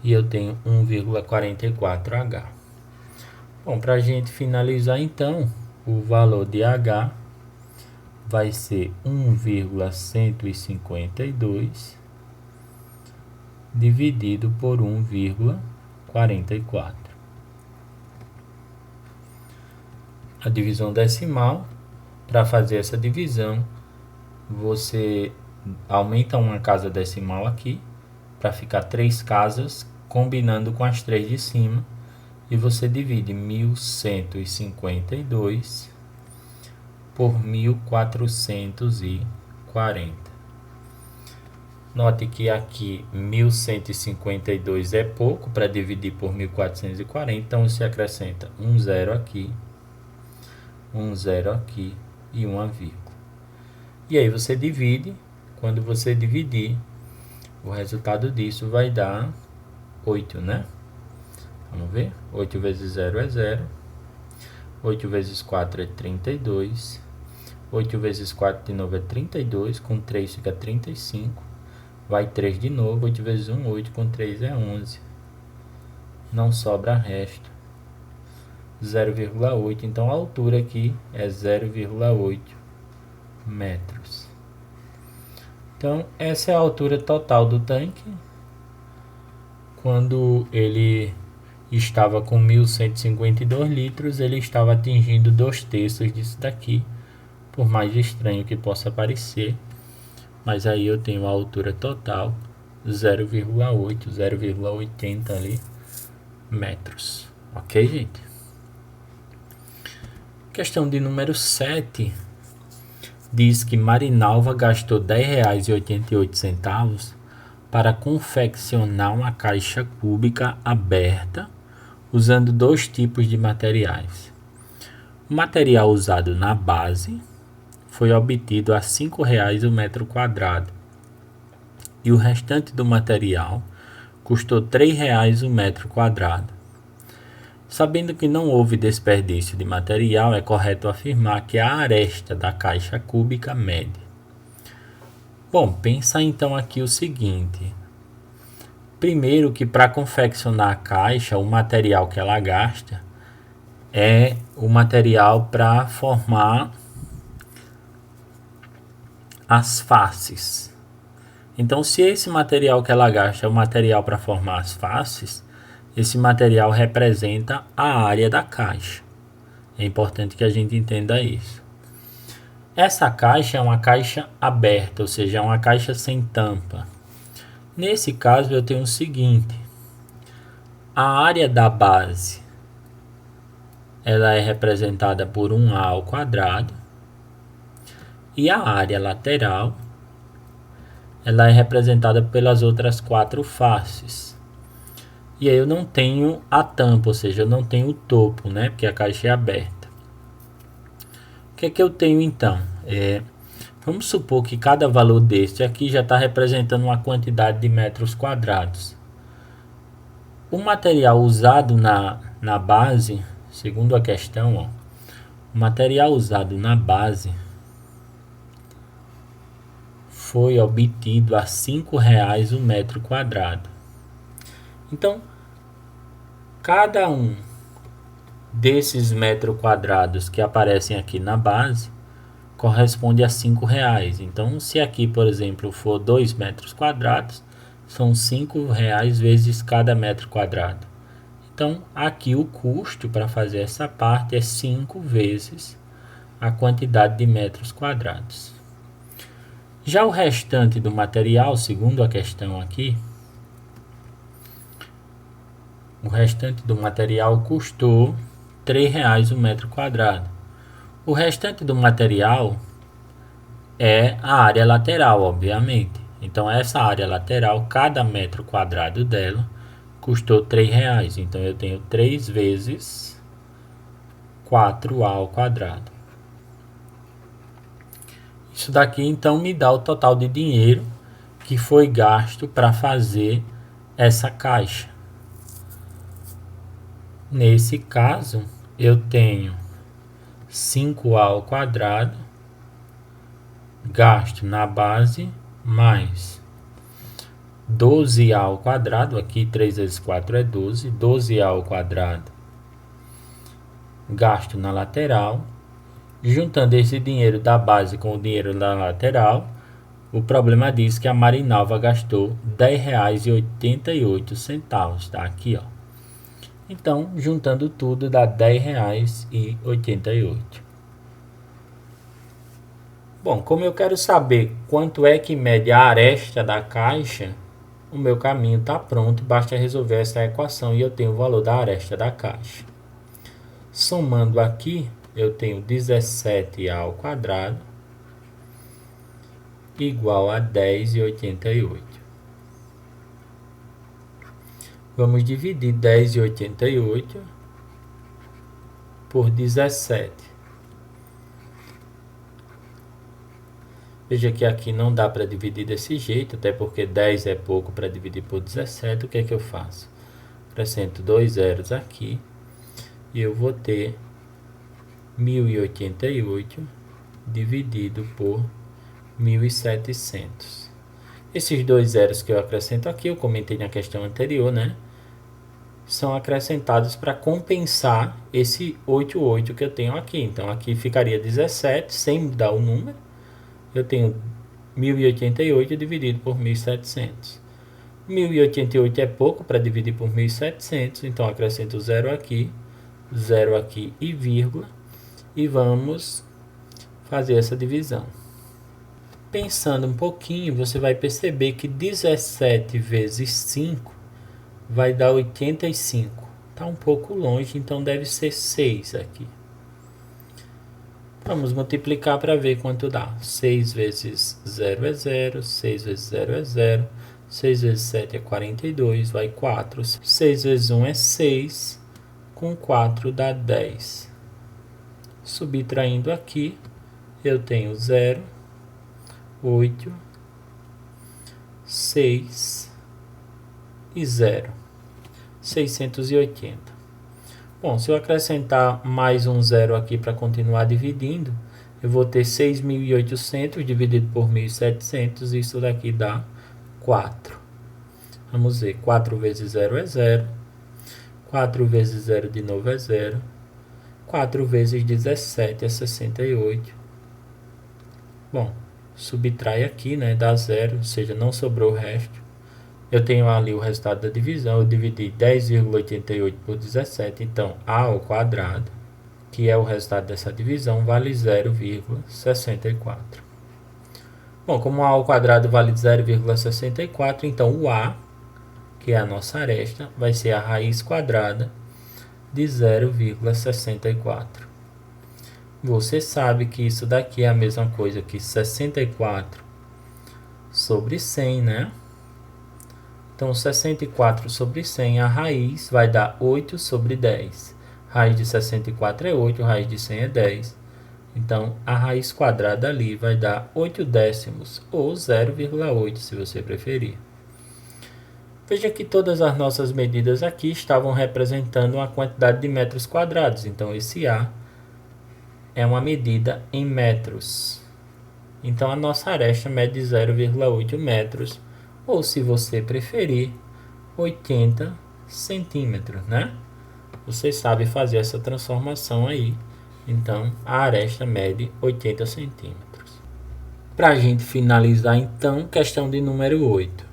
E eu tenho 1,44H. Bom, para a gente finalizar então, o valor de H vai ser 1,152 dividido por 1,44. A divisão decimal, para fazer essa divisão, você aumenta uma casa decimal aqui, para ficar 3 casas, combinando com as 3 de cima, e você divide 1152 por 1440. Note que aqui 1152 é pouco para dividir por 1440, então você acrescenta um zero aqui, um zero aqui e uma vírgula. E aí você divide. Quando você dividir, o resultado disso vai dar 8, né? Vamos ver? 8 vezes 0 é 0. 8 vezes 4 é 32. 8 vezes 4 de novo é 32. Com 3 fica 35. Vai 3 de novo. 8 vezes 1, 8. Com 3 é 11. Não sobra resto. 0,8. Então a altura aqui é 0,8 metros. Então essa é a altura total do tanque. Quando ele estava com 1152 litros, ele estava atingindo 2/3 disso daqui, por mais estranho que possa parecer, mas aí eu tenho a altura total 0,8, 0,80 ali metros, ok, gente? Questão de número 7 diz que Marinalva gastou R$10,88 para confeccionar uma caixa cúbica aberta usando 2 tipos de materiais. O material usado na base foi obtido a R$5 o metro quadrado e o restante do material custou R$3 o metro quadrado. Sabendo que não houve desperdício de material, é correto afirmar que a aresta da caixa cúbica mede. Bom, pensa então aqui o seguinte. Primeiro que para confeccionar a caixa, o material que ela gasta é o material para formar as faces. Então, se esse material que ela gasta é o material para formar as faces, esse material representa a área da caixa. É importante que a gente entenda isso. Essa caixa é uma caixa aberta, ou seja, é uma caixa sem tampa. Nesse caso, eu tenho o seguinte. A área da base ela é representada por 1A ao quadrado. E a área lateral ela é representada pelas outras 4 faces. E aí eu não tenho a tampa, ou seja, eu não tenho o topo, né? Porque a caixa é aberta. O que é que eu tenho então? Vamos supor que cada valor deste aqui já está representando uma quantidade de metros quadrados. O material usado na base, segundo a questão, o material usado na base foi obtido a R$5 o metro quadrado. Então, cada um desses metros quadrados que aparecem aqui na base corresponde a R$5. Então, se aqui, por exemplo, for 2 metros quadrados, são R$5 vezes cada metro quadrado. Então, aqui o custo para fazer essa parte é 5 vezes a quantidade de metros quadrados. Já o restante do material, segundo a questão aqui, o restante do material custou R$3 o metro quadrado. O restante do material é a área lateral, obviamente. Então, essa área lateral, cada metro quadrado dela, custou R$3. Então, eu tenho 3 vezes 4A ao quadrado. Isso daqui, então, me dá o total de dinheiro que foi gasto para fazer essa caixa. Nesse caso, eu tenho 5A ao quadrado gasto na base mais 12A ao quadrado, aqui 3 vezes 4 é 12, 12A ao quadrado gasto na lateral Juntando esse dinheiro da base com o dinheiro da lateral, o problema diz que a Marinalva gastou R$10,88, tá aqui, ó. Então, juntando tudo dá R$10,88. Bom, como eu quero saber quanto é que mede a aresta da caixa, o meu caminho está pronto, basta resolver essa equação e eu tenho o valor da aresta da caixa. Somando aqui, eu tenho 17a ao quadrado igual a 10,88. Vamos dividir 10,88 por 17. Veja que aqui não dá para dividir desse jeito, até porque 10 é pouco para dividir por 17. O que é que eu faço? Acrescento 2 zeros aqui e eu vou ter 1088 dividido por 1700. Esses 2 zeros que eu acrescento aqui, eu comentei na questão anterior, né? São acrescentados para compensar esse 88 que eu tenho aqui. Então, aqui ficaria 17, sem mudar o número. Eu tenho 1088 dividido por 1700. 1088 é pouco para dividir por 1700, então acrescento 0 aqui e vírgula, e vamos fazer essa divisão. Pensando um pouquinho, você vai perceber que 17 vezes 5 vai dar 85. Está um pouco longe, então deve ser 6 aqui. Vamos multiplicar para ver quanto dá. 6 vezes 0 é 0, 6 vezes 0 é 0, 6 vezes 7 é 42, vai 4. 6 vezes 1 é 6, com 4 dá 10. Subtraindo aqui, eu tenho 0, 8, 6 e 0. 680. Bom, se eu acrescentar mais um zero aqui para continuar dividindo, eu vou ter 6.800 dividido por 1.700, isso daqui dá 4. Vamos ver, 4 vezes 0 é 0, 4 vezes 0 de novo é 0, 4 vezes 17 é 68. Bom, subtrai aqui, né, dá 0, ou seja, não sobrou o resto. Eu tenho ali o resultado da divisão, eu dividi 10,88 por 17, então a ao quadrado, que é o resultado dessa divisão, vale 0,64. Bom, como a ao quadrado vale 0,64, então o a, que é a nossa aresta, vai ser a raiz quadrada de 0,64. Você sabe que isso daqui é a mesma coisa que 64 sobre 100, né? Então, 64 sobre 100, a raiz vai dar 8 sobre 10. Raiz de 64 é 8, raiz de 100 é 10. Então, a raiz quadrada ali vai dar 8 décimos, ou 0,8, se você preferir. Veja que todas as nossas medidas aqui estavam representando uma quantidade de metros quadrados. Então, esse A é uma medida em metros. Então, a nossa aresta mede 0,8 metros, ou se você preferir, 80 centímetros, né? Você sabe fazer essa transformação aí. Então, a aresta mede 80 centímetros. Para a gente finalizar, então, questão de número 8.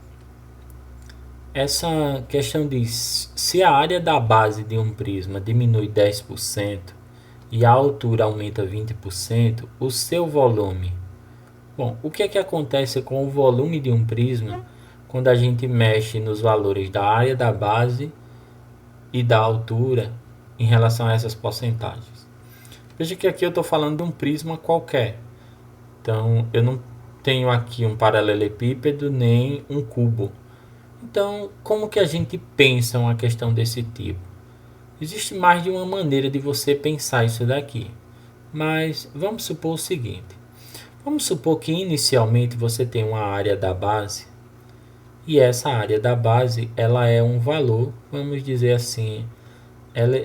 Essa questão diz, se a área da base de um prisma diminui 10% e a altura aumenta 20%, o seu volume... Bom, o que é que acontece com o volume de um prisma quando a gente mexe nos valores da área da base e da altura em relação a essas porcentagens? Veja que aqui eu estou falando de um prisma qualquer. Então, eu não tenho aqui um paralelepípedo nem um cubo. Então, como que a gente pensa uma questão desse tipo? Existe mais de uma maneira de você pensar isso daqui. Mas vamos supor o seguinte. Vamos supor que inicialmente você tem uma área da base e essa área da base ela é um valor, vamos dizer assim, ela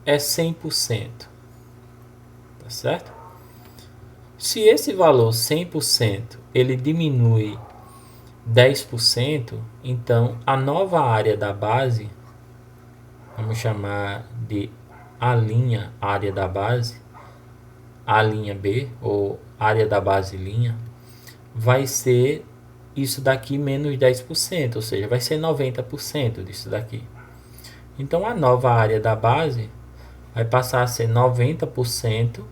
é 100%, tá certo? Se esse valor 100% ele diminui 10%, então a nova área da base, vamos chamar de a linha área da base, A' B, ou área da base linha, vai ser isso daqui menos 10%, ou seja, vai ser 90% disso daqui. Então, a nova área da base vai passar a ser 90%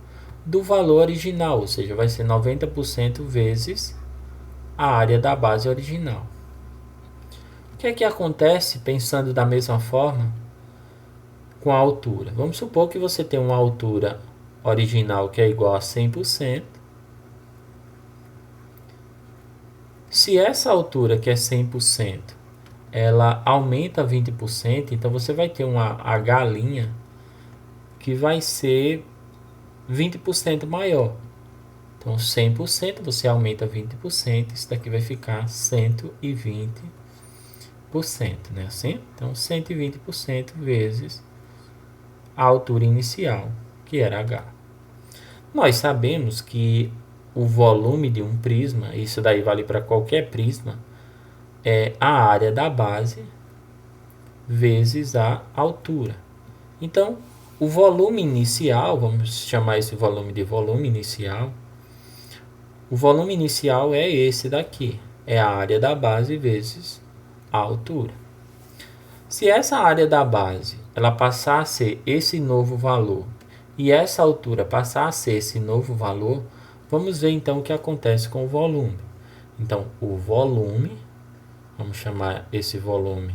do valor original, ou seja, vai ser 90% vezes a área da base original. O que é que acontece, pensando da mesma forma, com a altura? Vamos supor que você tem uma altura original que é igual a 100%. Se essa altura, que é 100%, ela aumenta 20%, então você vai ter uma H' que vai ser 20% maior. Então, 100% você aumenta 20%, isso daqui vai ficar 120%, né? Assim? Então, 120% vezes a altura inicial, que era H. Nós sabemos que o volume de um prisma, isso daí vale para qualquer prisma, é a área da base vezes a altura. Então, o volume inicial, vamos chamar esse volume de volume inicial, o volume inicial é esse daqui, é a área da base vezes a altura. Se essa área da base ela passar a ser esse novo valor e essa altura passar a ser esse novo valor, vamos ver então o que acontece com o volume. Então, o volume, vamos chamar esse volume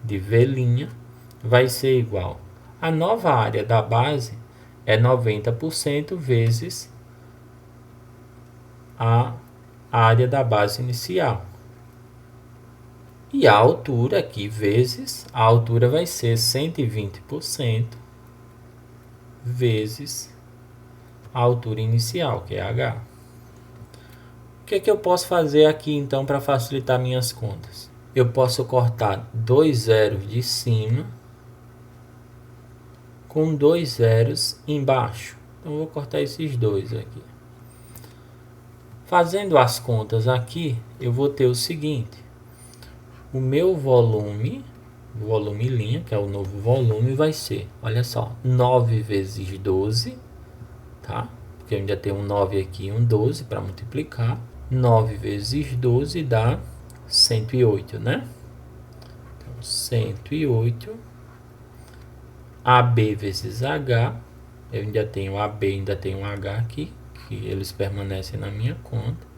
de V', vai ser igual. A nova área da base é 90% vezes a área da base inicial. E a altura aqui vezes, a altura vai ser 120% vezes a altura inicial, que é H. O que é que eu posso fazer aqui então para facilitar minhas contas? Eu posso cortar 2 zeros de cima com 2 zeros embaixo. Então, eu vou cortar esses dois aqui. Fazendo as contas aqui, eu vou ter o seguinte. O meu volume linha, que é o novo volume, vai ser, olha só, 9 vezes 12, tá? Porque eu ainda tenho um 9 aqui e um 12 para multiplicar. 9 vezes 12 dá 108, né? Então, 108. AB vezes H, eu ainda tenho AB, ainda tenho H aqui, que eles permanecem na minha conta.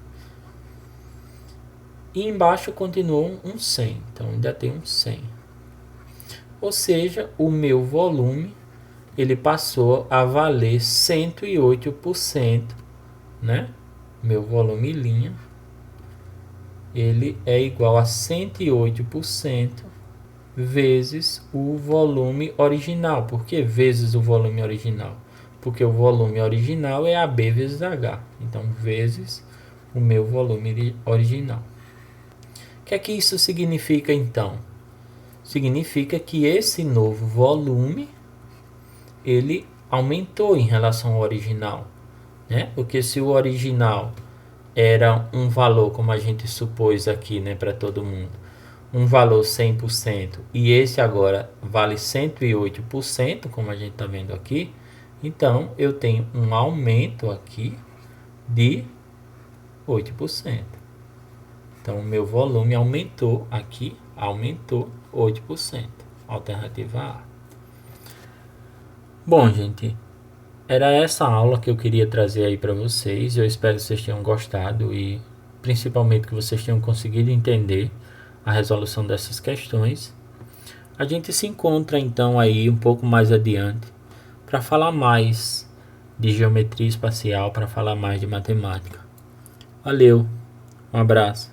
E embaixo continuou um 100, então ainda tem um 100. Ou seja, o meu volume, ele passou a valer 108%, né? Meu volume linha, ele é igual a 108% vezes o volume original. Por que vezes o volume original? Porque o volume original é AB vezes H. Então, vezes o meu volume original. O que é que isso significa, então? Significa que esse novo volume, ele aumentou em relação ao original, né? Porque se o original era um valor, como a gente supôs aqui, né, para todo mundo, um valor 100%, e esse agora vale 108%, como a gente está vendo aqui, então eu tenho um aumento aqui de 8%. Então, o meu volume aumentou aqui, aumentou 8%. Alternativa A. Bom, gente, era essa aula que eu queria trazer aí para vocês. Eu espero que vocês tenham gostado e principalmente que vocês tenham conseguido entender a resolução dessas questões. A gente se encontra então aí um pouco mais adiante para falar mais de geometria espacial, para falar mais de matemática. Valeu, um abraço.